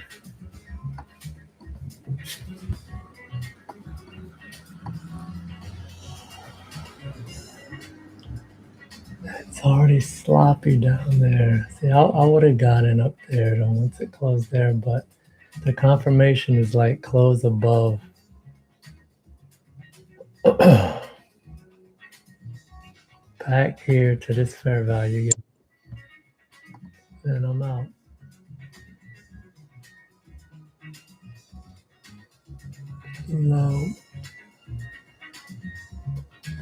It's already sloppy down there. See, I would have gotten up there though once it closed there, but the confirmation is like close above. Back here to this fair value, and I'm out. No.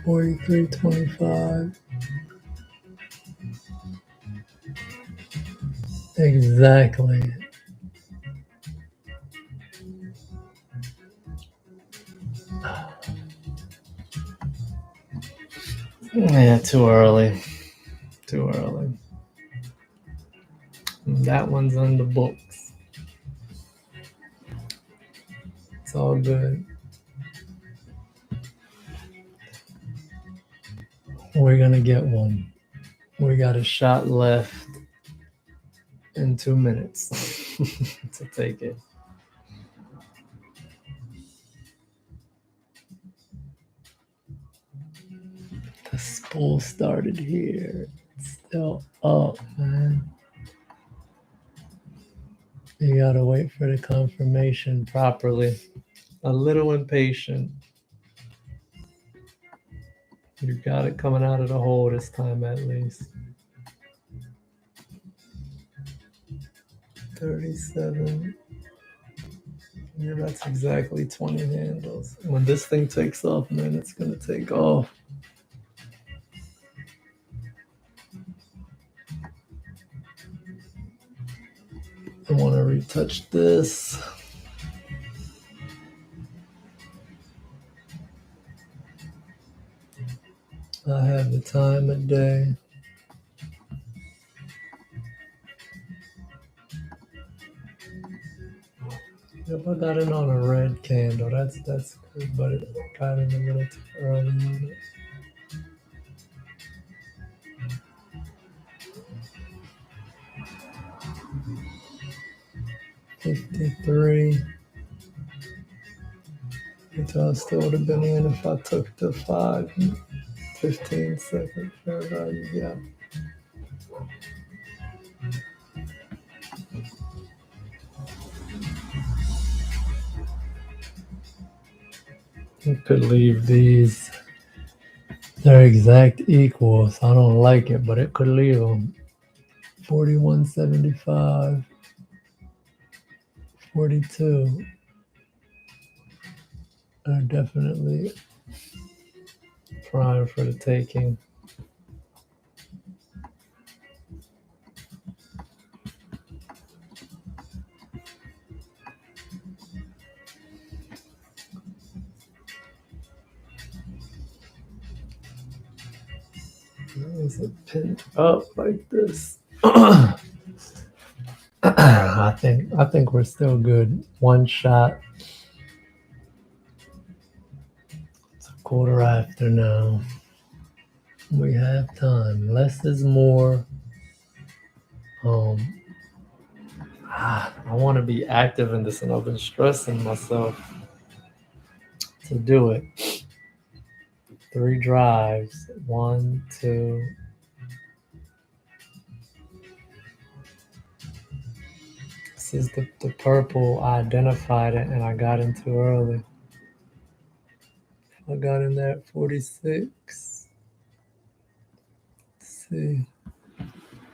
43.25. Exactly. Yeah, too early. Too early. That one's on the books. It's all good. We're gonna get one. We got a shot left in 2 minutes to take it. The spool started here. It's still up, man. You gotta wait for the confirmation properly. A little impatient. You got it coming out of the hole this time at least. 37. Yeah, that's exactly 20 handles. When this thing takes off, man, it's gonna take off. I want to retouch this. I have the time of day. If I got it on a red candle, that's good, but it got it a little too early on it. 53. I still would have been in if I took the 15-second fair value gap. You could leave these. They're exact equals. I don't like it, but it could leave them. 41.75. 42 are definitely prime for the taking. Is it pinned up like this? I think we're still good. One shot. It's a quarter after now. We have time. Less is more. Um, I want to be active in this, and I've been stressing myself to do it. 3 drives. 1, 2. This is the purple. I identified it, and I got in too early. I got in there at 46. Let's see.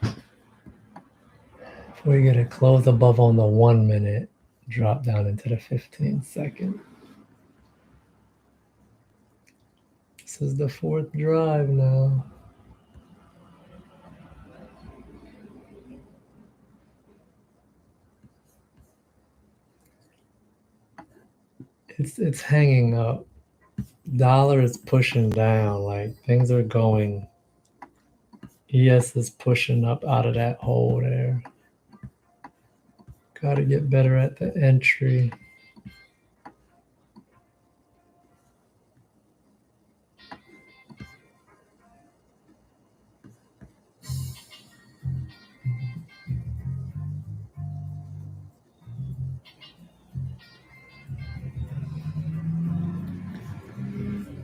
If we get a close above on the 1 minute, drop down into the 15-second. This is the 4th drive now. It's hanging up. Dollar is pushing down. Like things are going. ES is pushing up out of that hole there. Got to get better at the entry.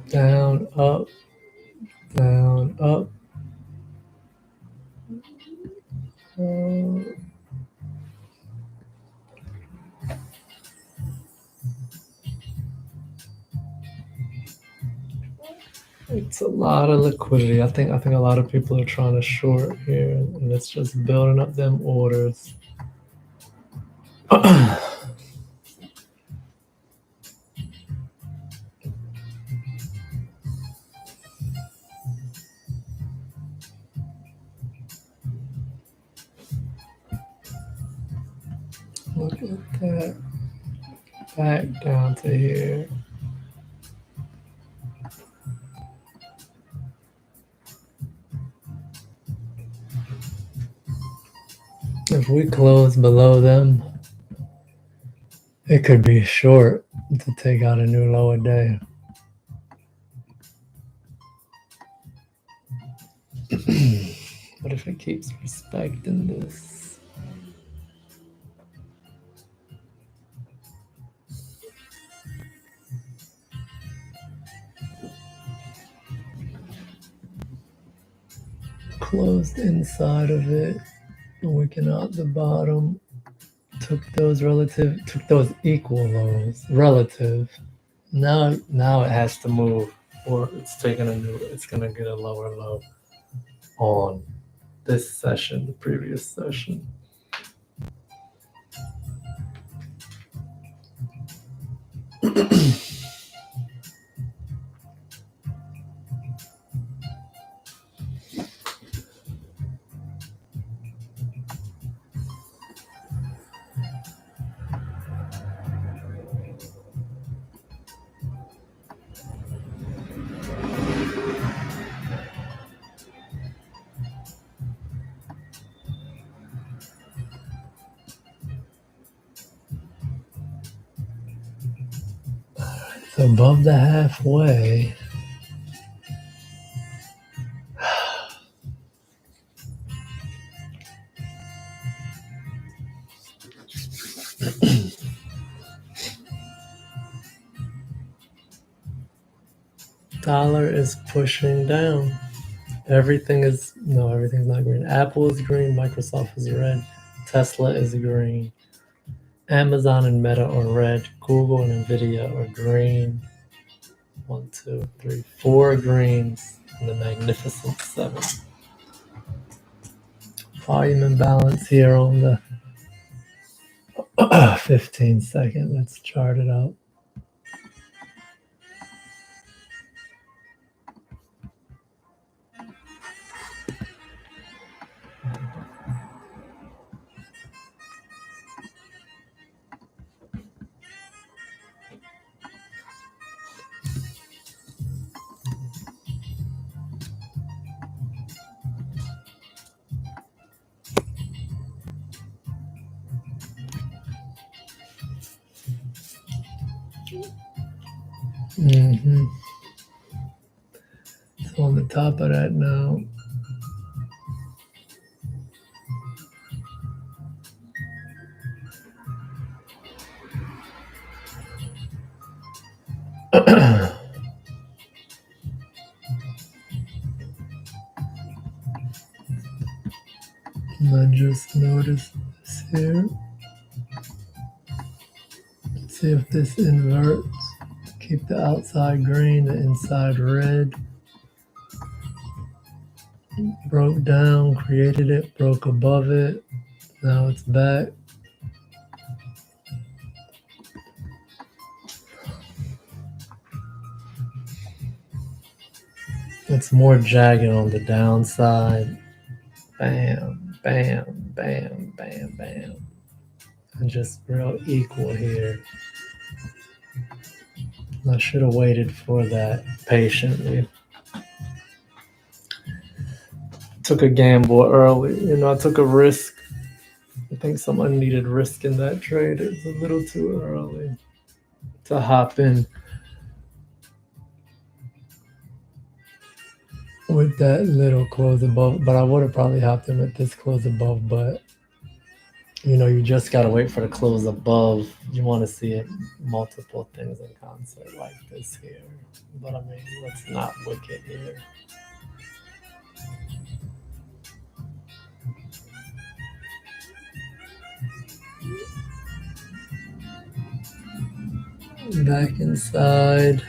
Down, up, down, up. It's a lot of liquidity. I think a lot of people are trying to short here, and it's just building up them orders. Look at that. Back down to here. If we close below them, it could be short to take out a new lower day. But if it keeps respecting this, closed inside of it, working out the bottom, took those equal lows, relative. Now it has to move, or it's gonna get a lower low on this session, the previous session. So above the halfway. Dollar is pushing down. Everything's not green. Apple is green, Microsoft is red, Tesla is green, Amazon and Meta are red, Google and Nvidia are green. 1, 2, 3, 4 greens in the magnificent 7. Volume imbalance here on the 15-second. Let's chart it out. Mm-hmm. It's on the top of that now. I just noticed this here. Let's see if this inverts. Keep the outside green, the inside red. Broke down, created it, broke above it. Now it's back. It's more jagged on the downside. Bam, bam, bam, bam, bam. And just real equal here. I should have waited for that patiently. Took a gamble early. I took a risk. I think some unneeded risk in that trade. It was a little too early to hop in with that little close above. But I would have probably hopped in with this close above. But you just gotta wait for the close above. You want to see it multiple things in concert like this here. But I mean, let's not wicked here. Back inside.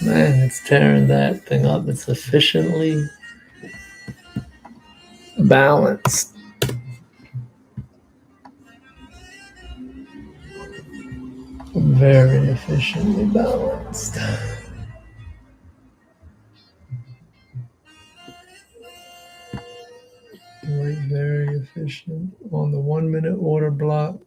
Man, it's tearing that thing up. It's efficiently balanced. Very efficiently balanced. Like very efficient on the 1 minute order block.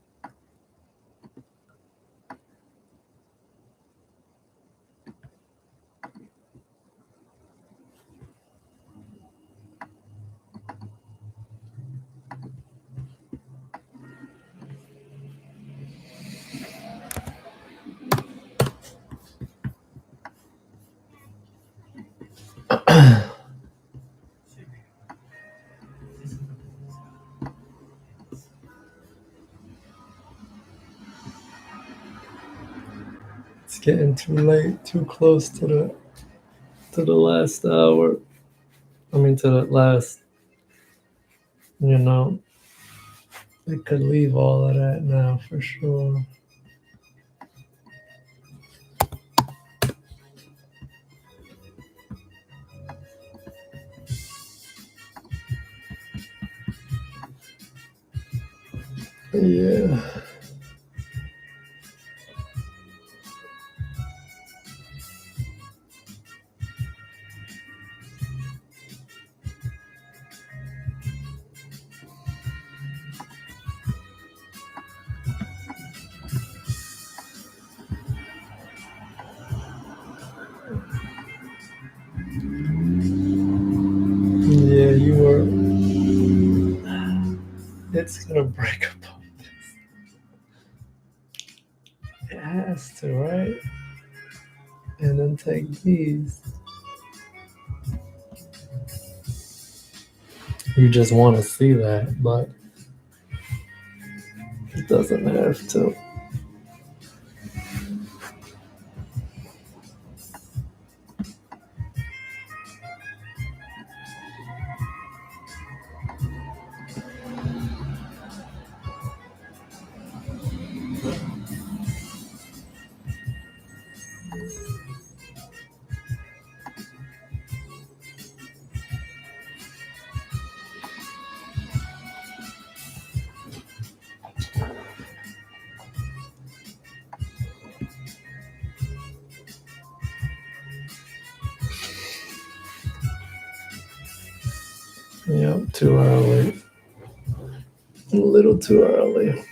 It's getting too late, too close to the last hour. I mean, to the last. It could leave all of that now for sure. Yeah. Yeah, you were. It's gonna break apart. It has to, right? And then take these. You just want to see that, but it doesn't have to. Yep, too early. A little too early.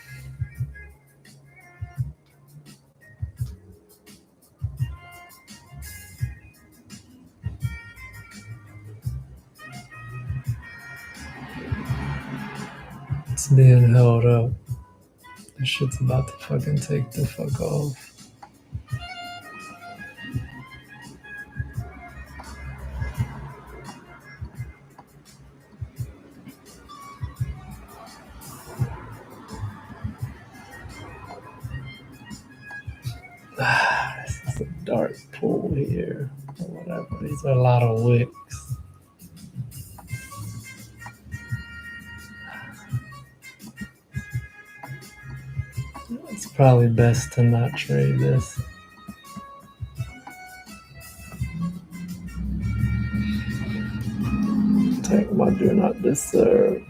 It's being held up. This shit's about to fucking take the fuck off. It's a dark pool here, or whatever. These are a lot of wicks. It's probably best to not trade this. Take my do not disturb.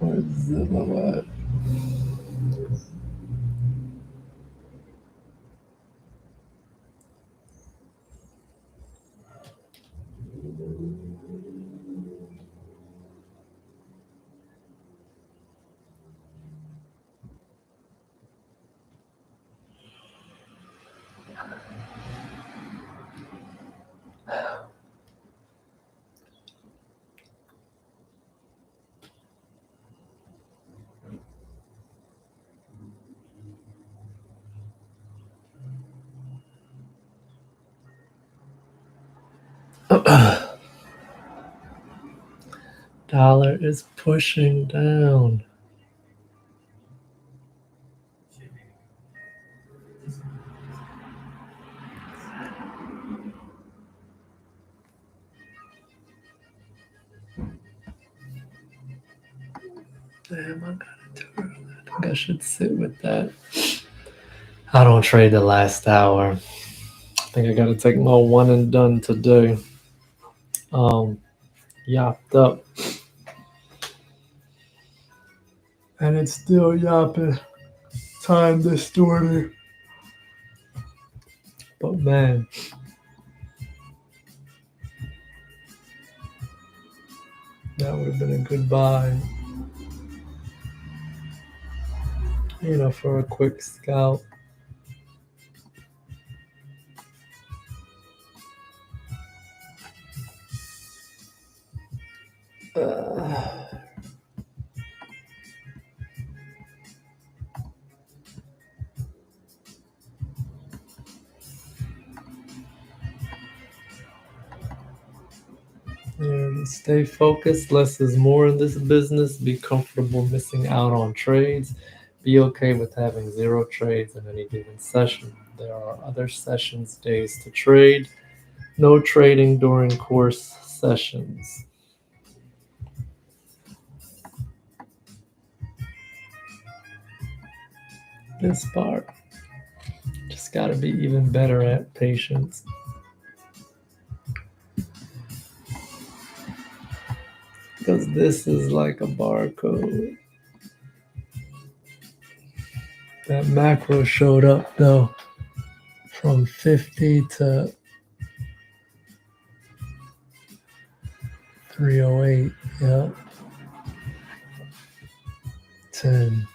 Where's Zillow at? Dollar is pushing down. Damn, I got it too early. I think I should sit with that. I don't trade the last hour. I think I gotta take my one and done today. Yapped up. And it's still yapping. Time distorted. But man, that would have been a good buy. For a quick scalp. Stay focused. Less is more in this business. Be comfortable missing out on trades. Be okay with having zero trades in any given session. There are other sessions, days to trade. No trading during course sessions. This part. Just got to be even better at patience. Because this is like a barcode. That macro showed up though from 50 to 308. Yep. 10.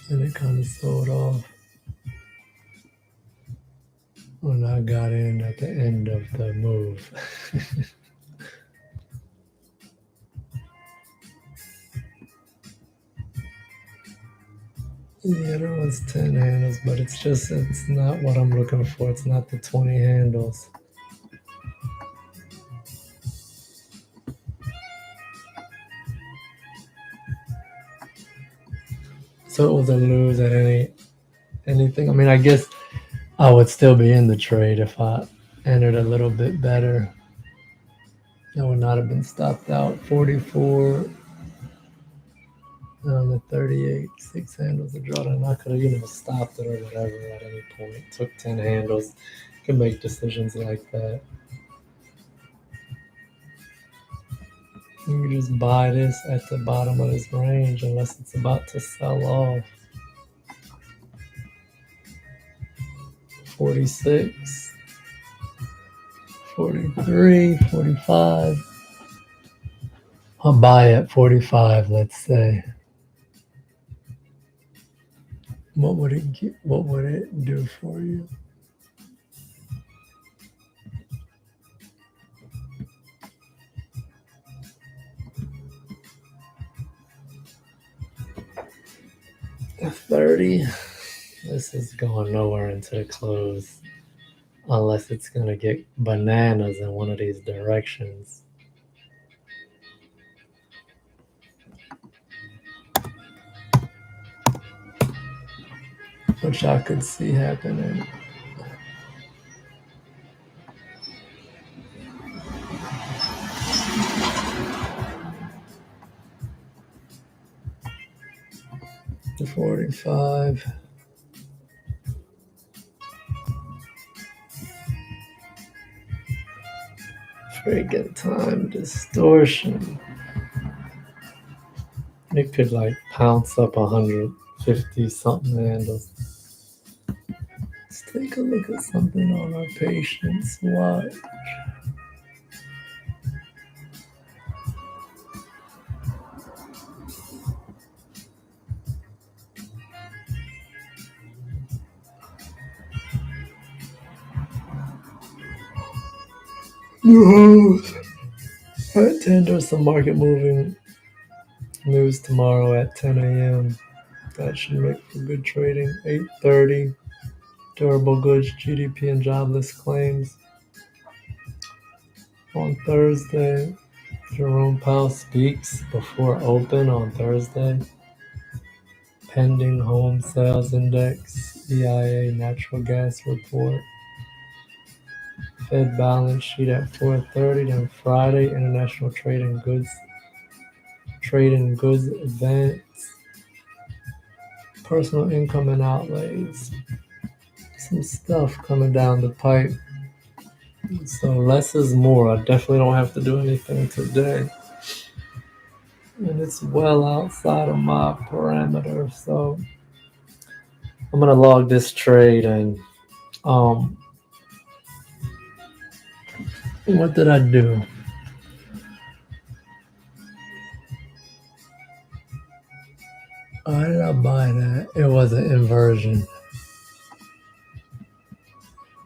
And it kind of sold off when I got in at the end of the move. Yeah, there was 10 handles, but it's not what I'm looking for. It's not the 20 handles. So it was a lose at anything. I mean, I guess I would still be in the trade if I entered a little bit better. I would not have been stopped out. 44 on the 38, 6 handles of drawdown. I could have, stopped it or whatever at any point. Took 10 handles. Could make decisions like that. You can just buy this at the bottom of this range unless it's about to sell off. 46, 43, 45. I'll buy at 45, let's say. What would it do for you? A 30. This is going nowhere into the close unless it's going to get bananas in one of these directions. Which I could see happening. The 45. Freaking time distortion. It could like pounce up 150 something handles. Let's take a look at something on our patience watch. At 10, there's some market moving news tomorrow at 10 a.m. That should make for good trading. 8:30, durable goods, GDP, and jobless claims. On Thursday, Jerome Powell speaks before open on Thursday. Pending home sales index, EIA natural gas report. Fed balance sheet at 4:30. Then Friday, international trade and goods advance. Personal income and outlays. Some stuff coming down the pipe. So less is more. I definitely don't have to do anything today. And it's well outside of my parameter. So I'm gonna log this trade and what did I do? Why did I buy that? It was an inversion.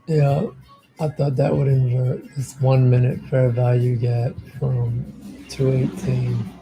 Yeah, I thought that would invert this 1 minute fair value gap from 218.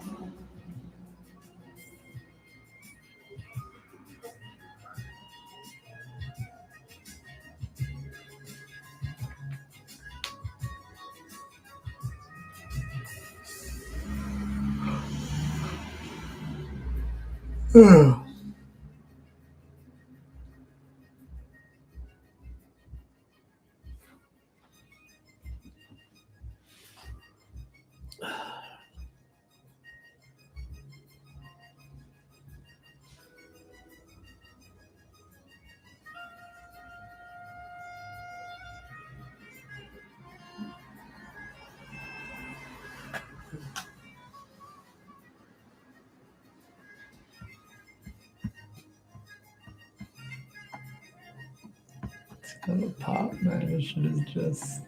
It's gonna pop, man. This shit is just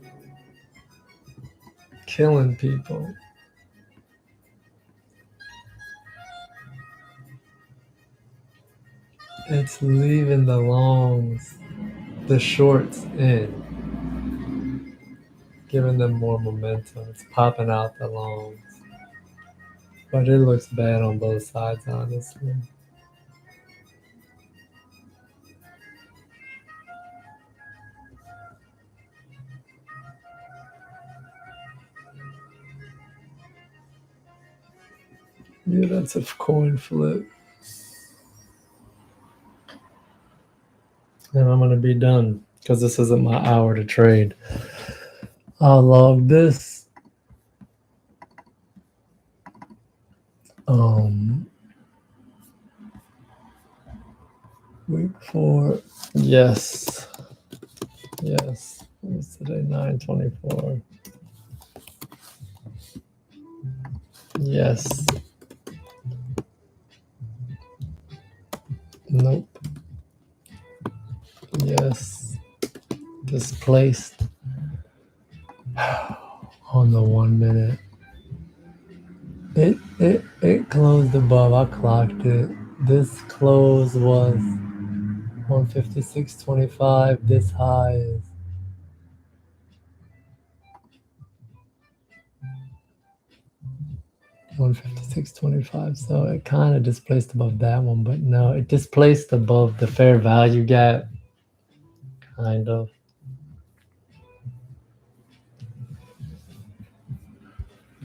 killing people. It's leaving the longs, the shorts in, giving them more momentum. It's popping out the longs. But it looks bad on both sides, honestly. Yeah, that's a coin flip. And I'm gonna be done because this isn't my hour to trade. I'll log this. Week 4. Yes. What's today? 9/24. Yes. Nope. Yes. Displaced on the 1 minute. It closed above. I clocked it. This close was 156.25. This high is 156.25. So it kind of displaced above that one, but no, it displaced above the fair value gap. Kind of.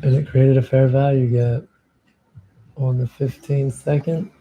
And it created a fair value gap on the 15-second.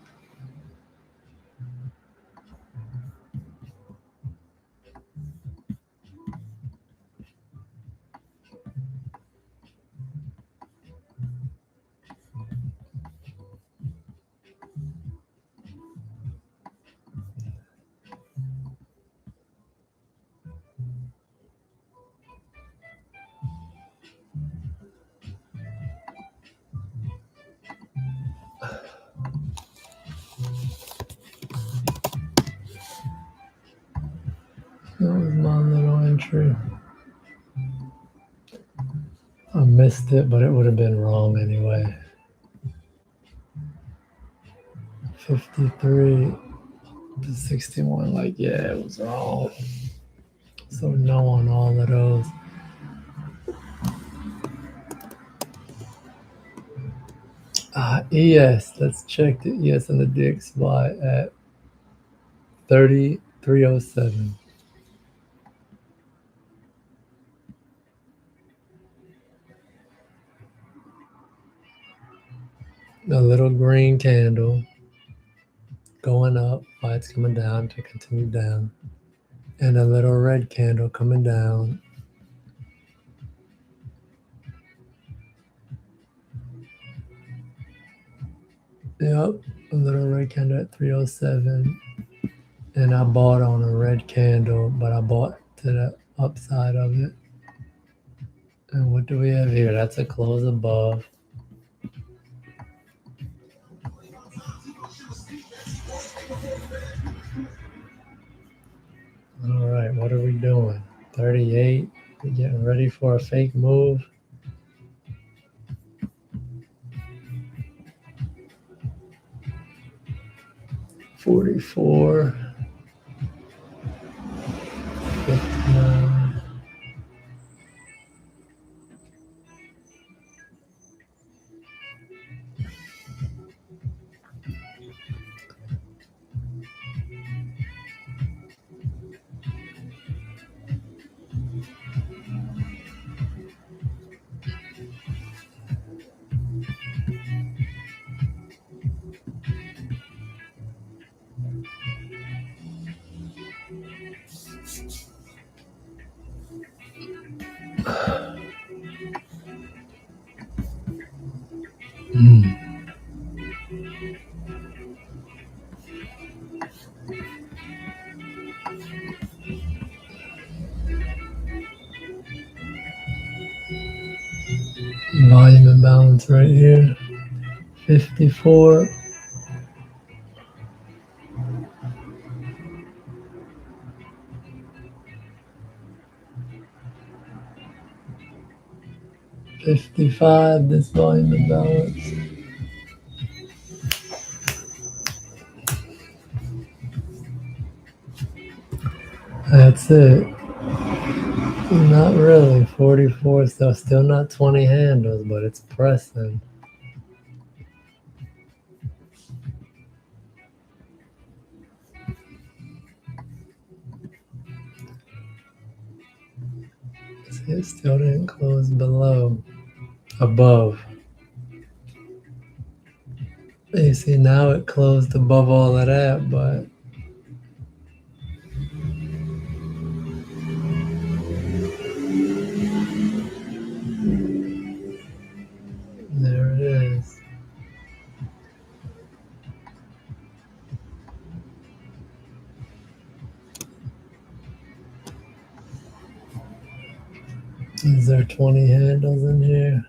That was my little entry. I missed it, but it would have been wrong anyway. 53 to 61, like, yeah, it was wrong. So no on all of those. ES, let's check the ES and the DXY at 3307. A little green candle going up while it's coming down to continue down. And a little red candle coming down. Yep, a little red candle at 307. And I bought on a red candle, but I bought to the upside of it. And what do we have here? That's a close above. All right, what are we doing? 38. We getting ready for a fake move. 44. 59. Volume imbalance right here. 54. 55. This volume imbalance. That's it. Not really. 44. So still not 20 handles, but it's pressing. See, it still didn't close below. Above. You see, now it closed above all of that, but there it is. Is there 20 handles in here?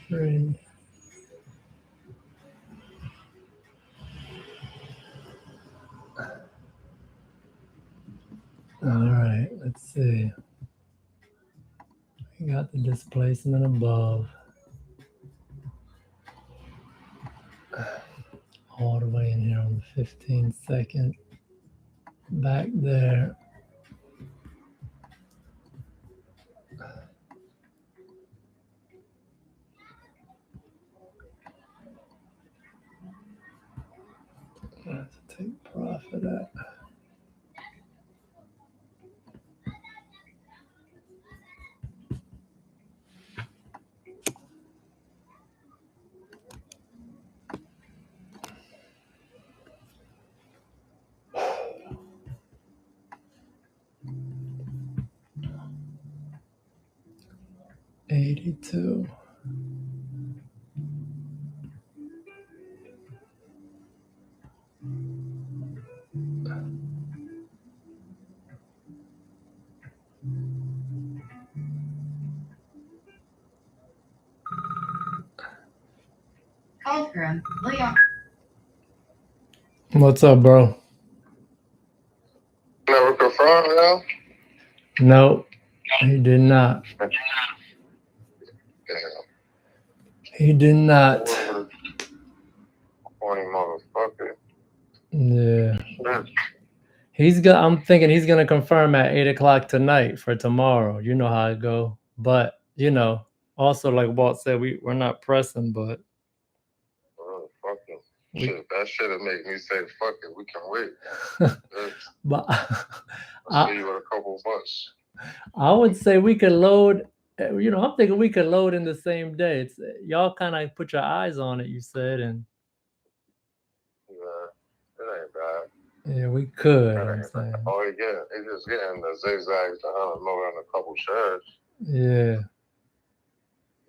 Friend. All right, let's see. We got the displacement above. All the way in here on the 15-second. Back there. I have to take profit at. $82. What's up, bro? Never confirmed, yeah? Nope, he did not. Damn. He did not. Corny motherfucker. Yeah. Shit. I'm thinking he's gonna confirm at 8 o'clock tonight for tomorrow. You know how it go. But also like Walt said, we're not pressing, but Fucking shit. That shit'll make me say, fuck it, we can wait. but I'll see you in a couple months. I would say we could load. I'm thinking we could load in the same day. It's y'all kind of put your eyes on it. You said, and yeah, it ain't bad. Yeah, we could. All you get, it's just getting the zigzags to lower in a couple shares. Yeah.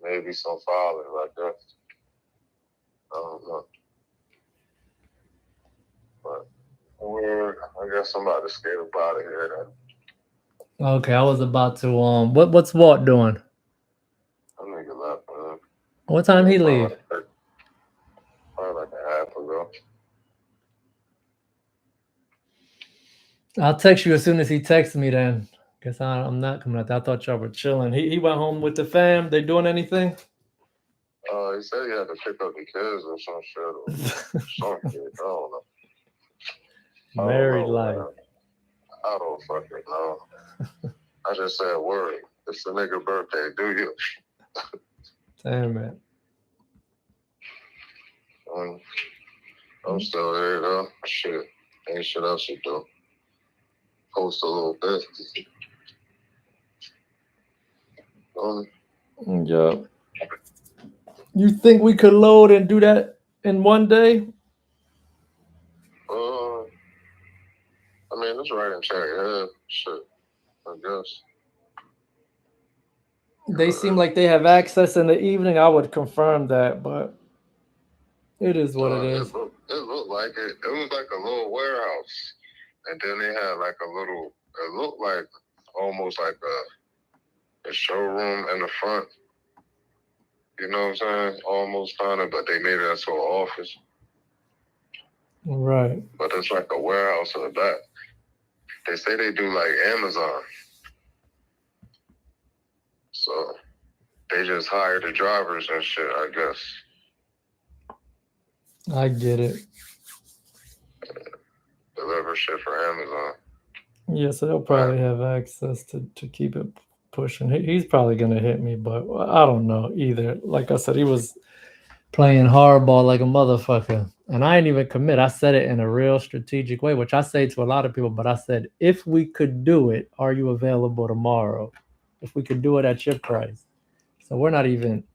Maybe some filing like that. I don't know. But I guess I'm about to skate up out of here then. Okay, I was about to what's Walt doing? That nigga left, man. What time he leave? Probably like a half ago. I'll text you as soon as he texts me then. Guess I'm not coming out there. I thought y'all were chilling. He went home with the fam. They doing anything? He said he had to pick up the kids or some shit or some kid. I don't know. Married life. I don't fucking know. I just said word. It's the nigga birthday. Do you? Damn it. I'm still there though. Shit. Ain't shit else to do. Post a little bit. Yeah. You think we could load and do that in one day? I mean, it's right in Cherry Hill. Shit. I guess. They seem like they have access in the evening. I would confirm that, but it is what it is. It looked like it. It was like a little warehouse. And then they had like a little, it looked like almost like a showroom in the front. You know what I'm saying? Almost kind of, but they made it into an office. Right. But it's like a warehouse in the back. They say they do like Amazon. So they just hire the drivers and shit, I guess. I get it. Deliver shit for Amazon. Yeah, so they'll probably have access to keep it pushing. He's probably going to hit me, but I don't know either. Like I said, he was playing hardball like a motherfucker. And I didn't even commit. I said it in a real strategic way, which I say to a lot of people, but I said, if we could do it, are you available tomorrow? If we could do it at your price. So we're not even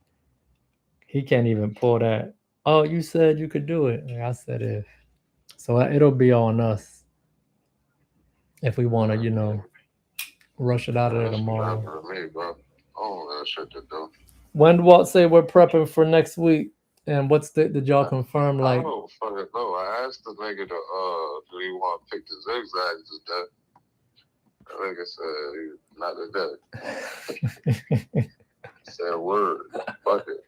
he can't even pull that. Oh, you said you could do it. Like I said if. So it'll be on us if we want to, rush it out of there That's what tomorrow. happened to me, bro. I don't got shit to do. When did Walt say we're prepping for next week? And what's did y'all I, confirm? I Like, don't fucking know. I asked the nigga do he want to pick the zigzags today? The nigga said not today. Said word. Fuck it.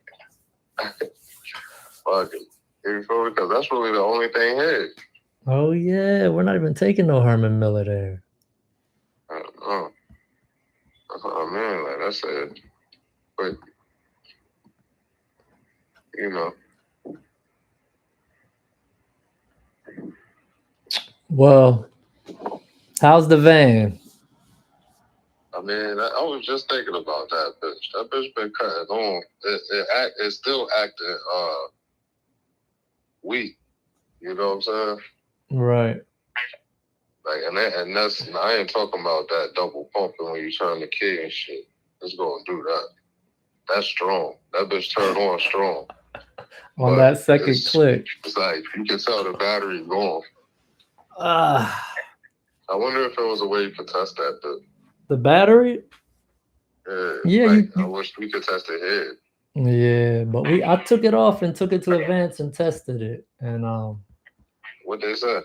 Fuck it. You feel me? Because that's really the only thing here. oh yeah, we're not even taking no Herman Miller there. Uh, that's what I mean. Like I said, but you know, Well, how's the van? I mean, I was just thinking about that bitch. That bitch been cutting on. It's still acting weak. You know what I'm saying? Right. Like, and that's I ain't talking about that double pumping when you turn the key and shit. It's gonna do that. That's strong. That bitch turned on strong. On But that second click. It's like you can tell the battery gone. Ah. I wonder if there was a way you could test that. The battery? Yeah, like, I wish we could test it here. Yeah, but I took it off and took it to Advance and tested it, and what they said?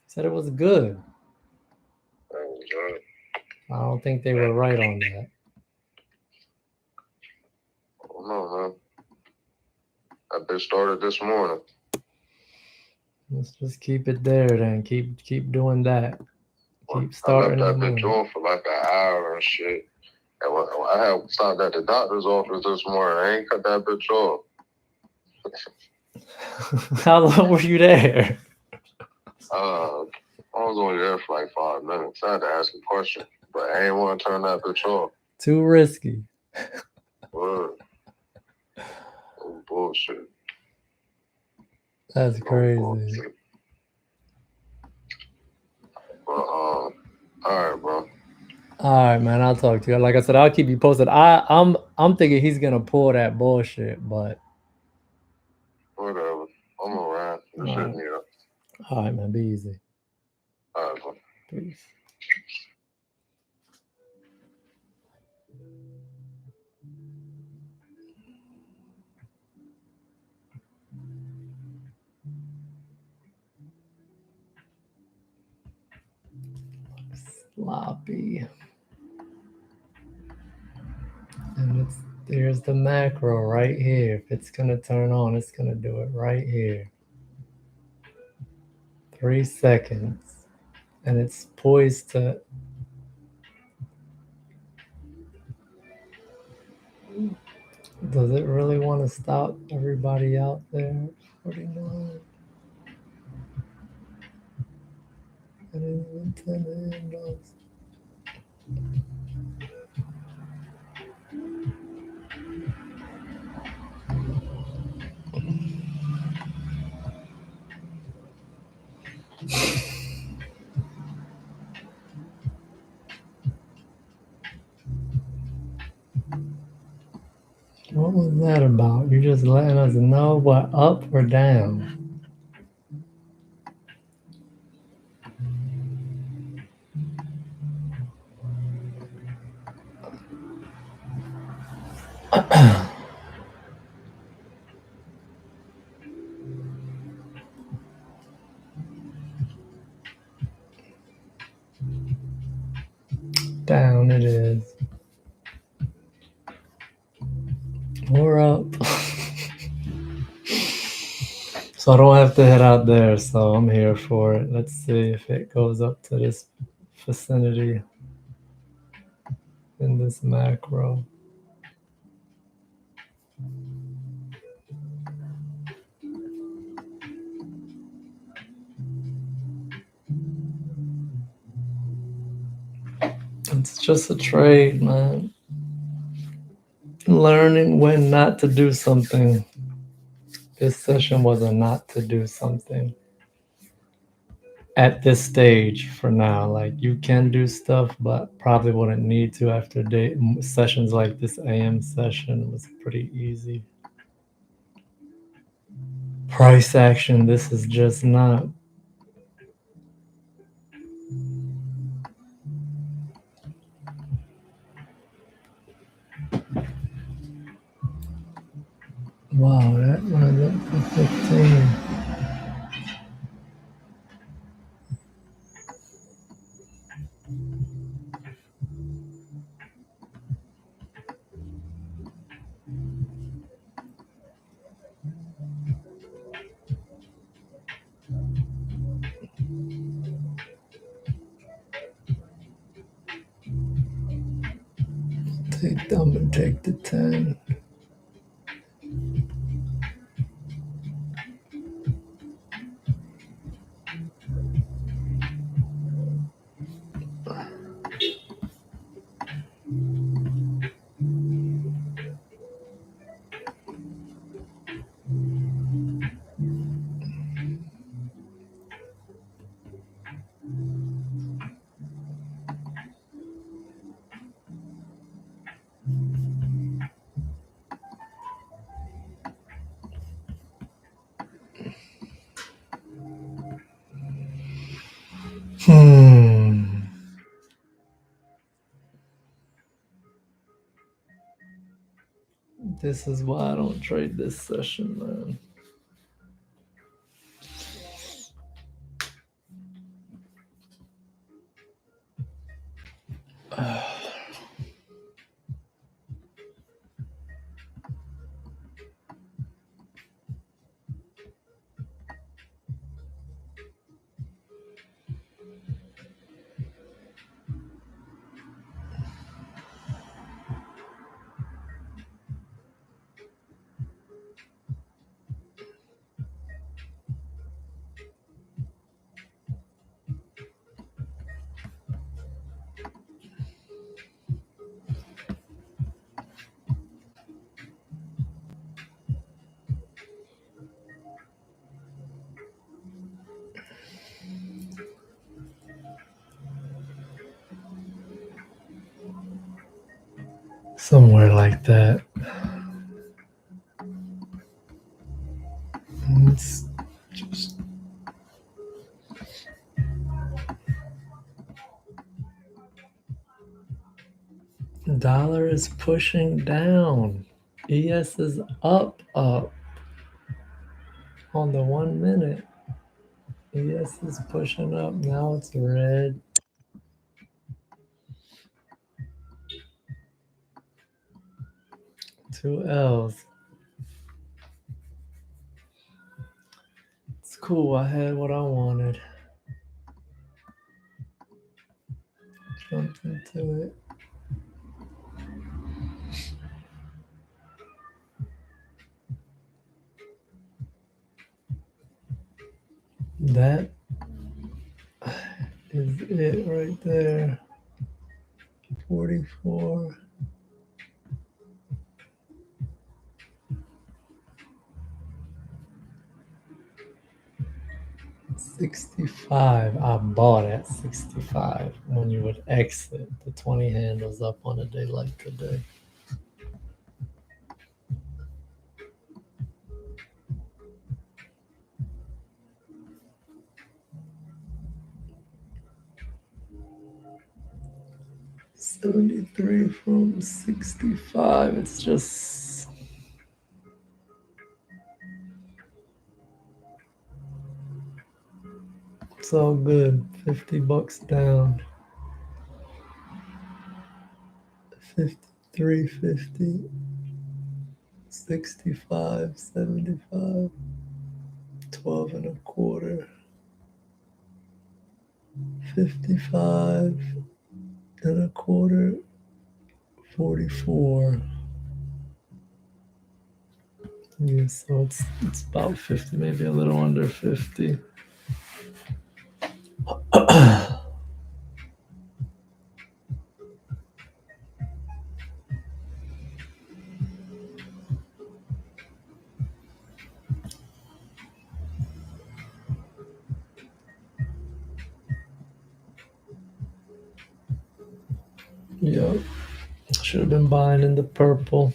Said it was good. Oh, I don't think they were right on that. I don't know, man. That bitch started this morning. Let's just keep it there then. Keep doing that. Keep I left starting that and bitch moving. on for like an hour and shit. And when I had stopped at the doctor's office this morning, I ain't cut that bitch off. How long were you there? I was only there for like 5 minutes. I had to ask a question, but I ain't want to turn that bitch off. Too risky. Word. Oh, bullshit. That's crazy. Bullshit. But all right, bro. All right, man. I'll talk to you. Like I said, I'll keep you posted. I'm thinking he's gonna pull that bullshit, but whatever. I'm around. Just hit me up. All right, man. Be easy. All right, bro. Peace. Sloppy. And there's the macro right here. If it's gonna turn on, it's gonna do it right here. 3 seconds. And it's poised to. Does it really want to stop everybody out there? 49. I didn't even turn the handles. What was that about? You're just letting us know what up or down. Down it is. We're up. So I don't have to head out there, so I'm here for it. Let's see if it goes up to this vicinity in this macro. It's just a trade, man. Learning when not to do something. This session was a not to do something at this stage for now. Like you can do stuff, but probably wouldn't need to after sessions like this AM session was pretty easy. price action. This is just not. Wow, that runs up to 15. I'm gonna take the 10. Hmm. This is why I don't trade this session, man. Somewhere like that. It's just dollar is pushing down. ES is up on the 1 minute. ES is pushing up. Now it's red. Two L's. It's cool. I had what I wanted. Jumped into it. That is it right there. 44. 65. I bought at 65 when you would exit the 20 handles up on a day like today. $73 from 65. It's just it's all good. $50 down. 53.50. 65, 75. 12 and a quarter. 55 and a quarter. 44. Yeah, so it's about 50, maybe a little under 50. Yeah, should have been buying in the purple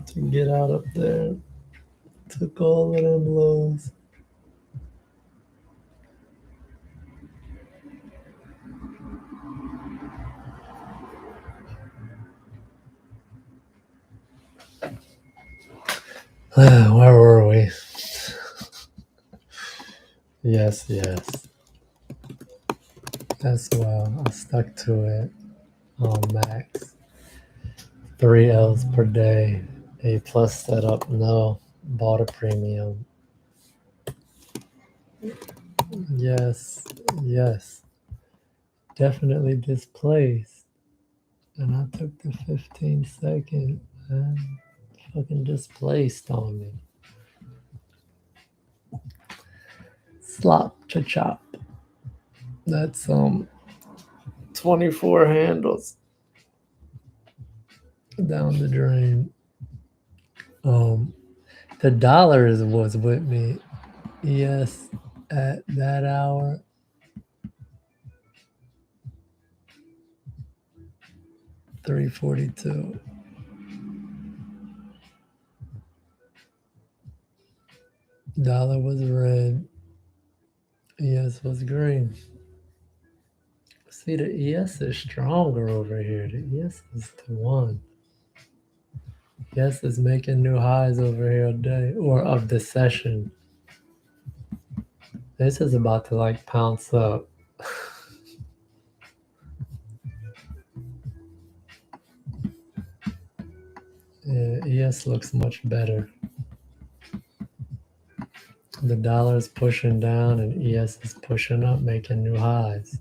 to get out up there. took all of them lows. Where were we? Yes. As well. I stuck to it on max. 3 L's per day. A plus setup. No. Bought a premium. Yes. Definitely displaced. And I took the 15-second and fucking displaced on me. Slop to chop. That's 24 handles down the drain. The dollars was with me. Yes, at that hour. $3.42. Dollar was red. ES was green. See, the ES is stronger over here. The ES is the one. ES is making new highs over here a day, or of the session. This is about to like pounce up. Yeah, ES looks much better. The dollar is pushing down and ES is pushing up, making new highs.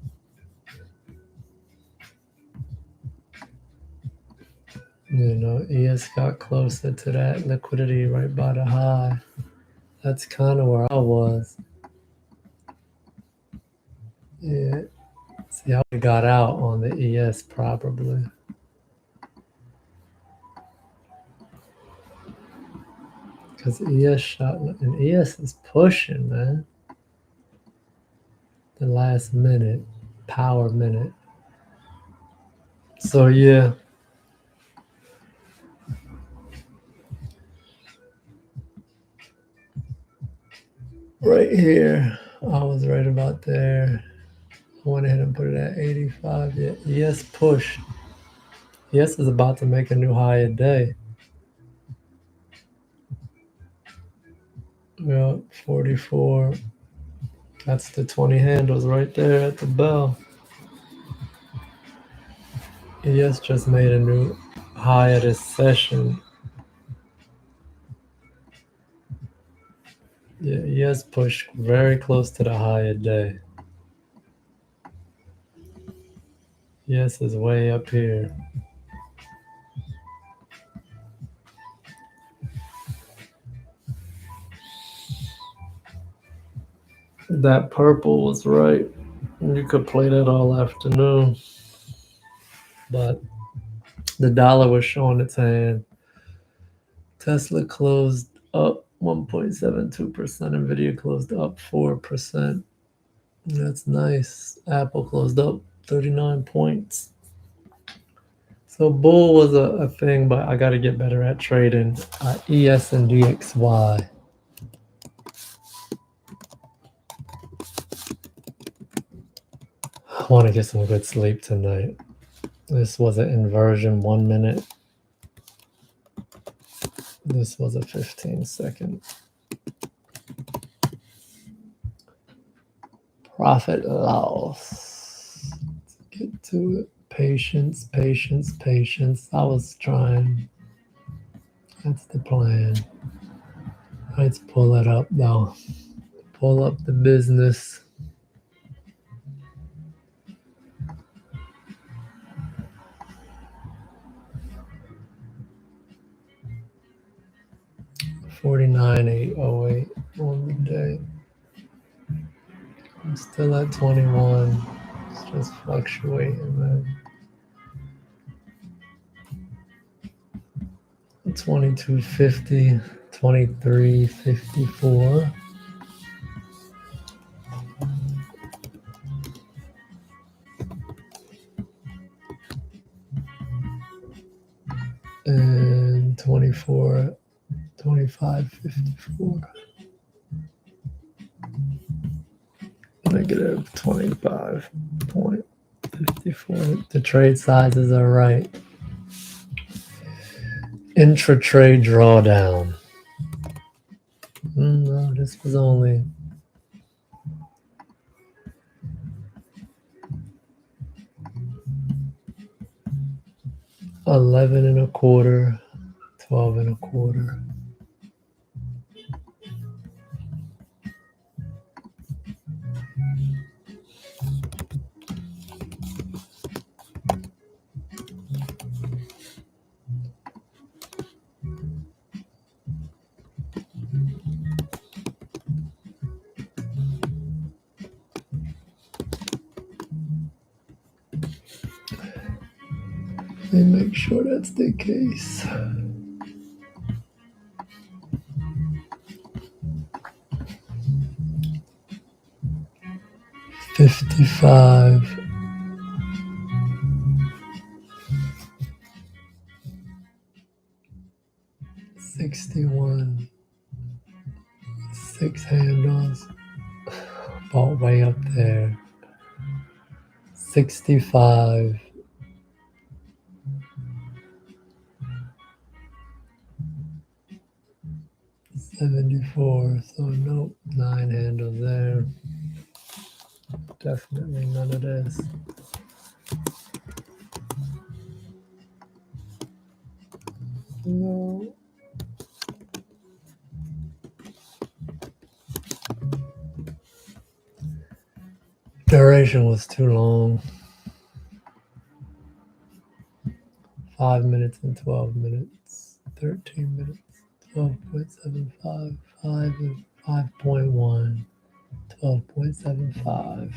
You know, ES got closer to that liquidity right by the high. That's kind of where I was. Yeah. See how we got out on the ES probably. Because ES shot, and ES is pushing, man. The last minute, power minute. So, yeah. Right here, I was right about there. I went ahead and put it at 85. Yeah, ES push. ES is about to make a new high a day. Yeah, 44. That's the 20 handles right there at the bell. ES just made a new high of this session. Yeah, ES pushed very close to the high a day. ES is way up here. That purple was right. You could play that all afternoon. But the dollar was showing its hand. Tesla closed up 1.72%. Nvidia closed up 4%. That's nice. Apple closed up 39 points. So bull was a thing, but I got to get better at trading ES and DXY. I want to get some good sleep tonight. This was an inversion 1 minute. This was a 15-second. Profit loss. Let's get to it. Patience. I was trying. That's the plan. Let's pull it up though. Pull up the business. $49,808 on the day. I'm still at 21. It's just fluctuating, man. 2250, 2354. And 24, 25.54. Negative 25.54. The trade sizes are right. Intra-trade drawdown. No, this was only 11.25, 12.25. Let me make sure that's the case. $55. 61. 6 handles. Bought way up there. 65. 74. So nope, 9 handles there. Definitely none of this. No. Duration was too long. 5 minutes and 12 minutes. 13 minutes. 12.75. 5 and 5.1. 12.75.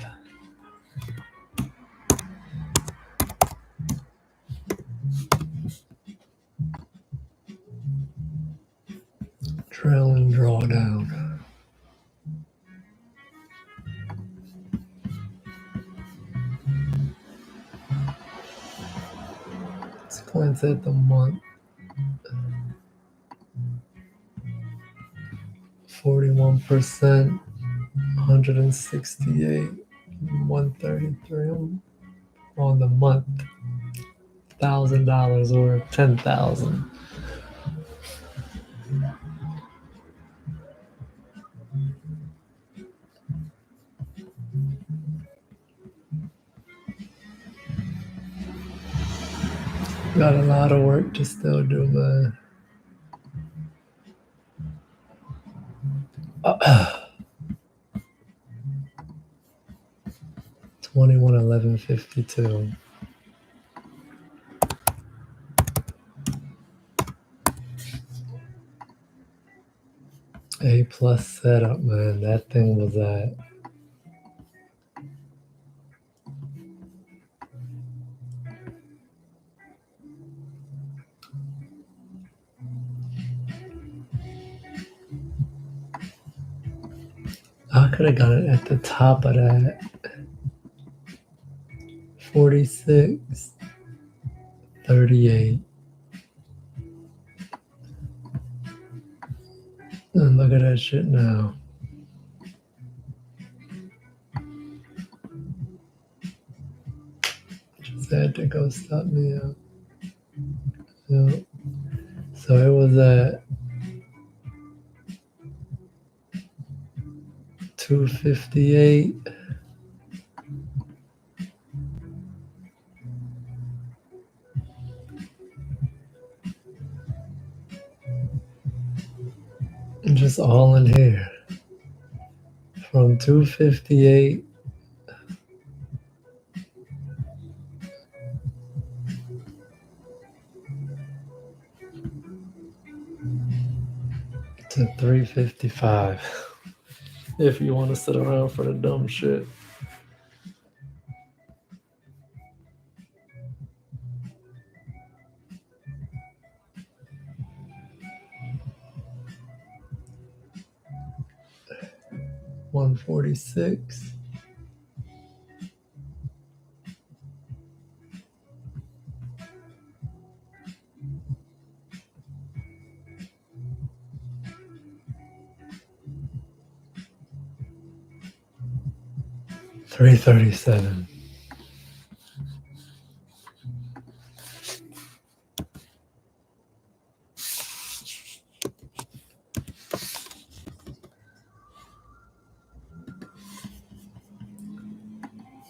Trailing drawdown. Let's glance at the month. 41%, 168, 133 on the month. $1,000 or 10,000. Got a lot of work to still do, man. 21.11.52. A plus setup, man. That thing was at I could have got it at the top of that. 46, 38. And look at that shit now. Just had to go stop me up. Yeah. So it was at 258. Just all in here. From 258 to 355. If you want to sit around for the dumb shit. $146. 337.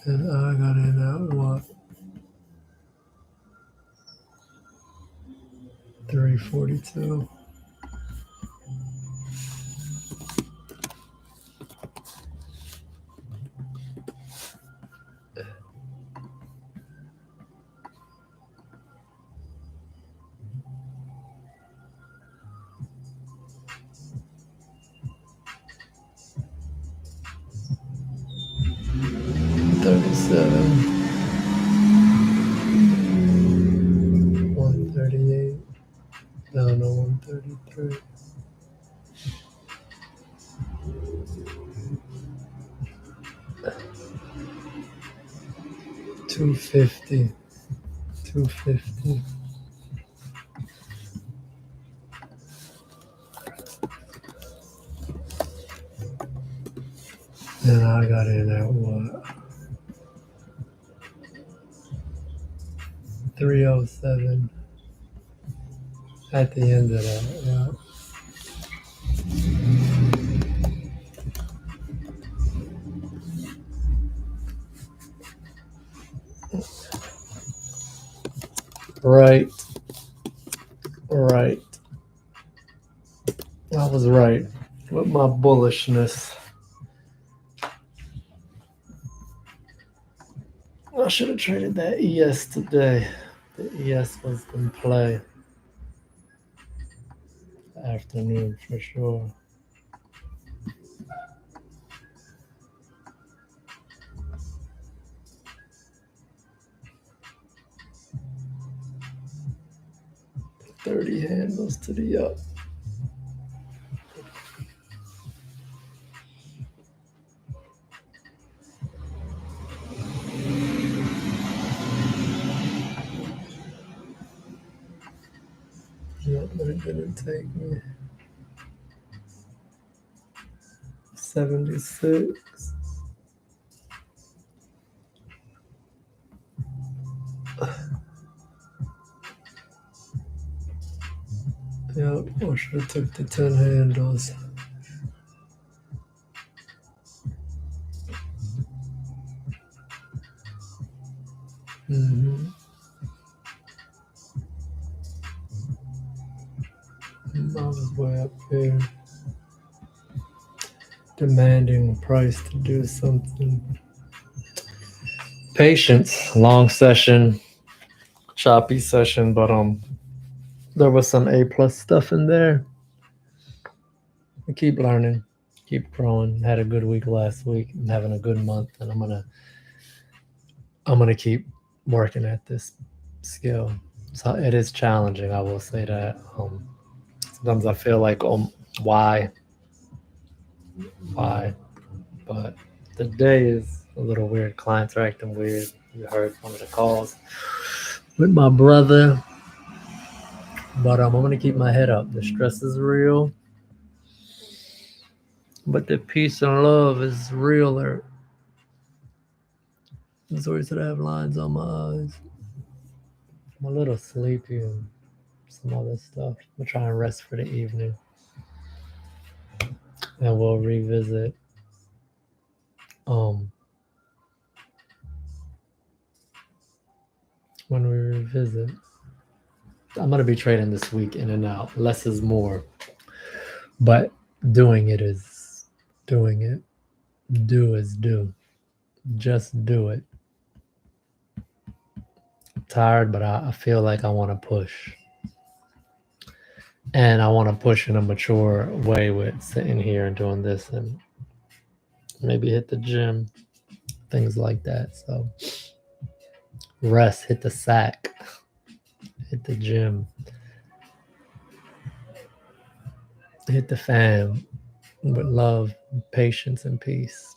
And I got in at what? 342. $37. 138. Down to 133. 250. 250. And I got in at what? 307. At the end of that, yeah. Right. Right. I was right with my bullishness. I should have traded that ES today. The ES was in play. Afternoon for sure. $30 handles to the up. Yep, but it didn't take me. 76. Yep, I should have took the 10 handles. Mm-hmm. I was way up here. Demanding price to do something. Patience, long session, choppy session, but there was some A plus stuff in there. I keep learning, keep growing. Had a good week last week. I'm having a good month, and I'm gonna keep working at this skill. So it is challenging, I will say that. Sometimes I feel like, why? But the day is a little weird. Clients are acting weird. You heard one of the calls with my brother. But I'm gonna keep my head up. The stress is real, but the peace and love is realer. Sorry that I have lines on my eyes. I'm a little sleepy and some other stuff. I'm gonna try and rest for the evening, and we'll revisit. When we revisit, I'm gonna be trading this week in and out. Less is more, but doing it is doing it. Do is do. Just do it. I'm tired, but I feel like I want to push. And I want to push in a mature way with sitting here and doing this and maybe hit the gym, things like that. So rest, hit the sack, hit the gym, hit the fam with love, patience, and peace.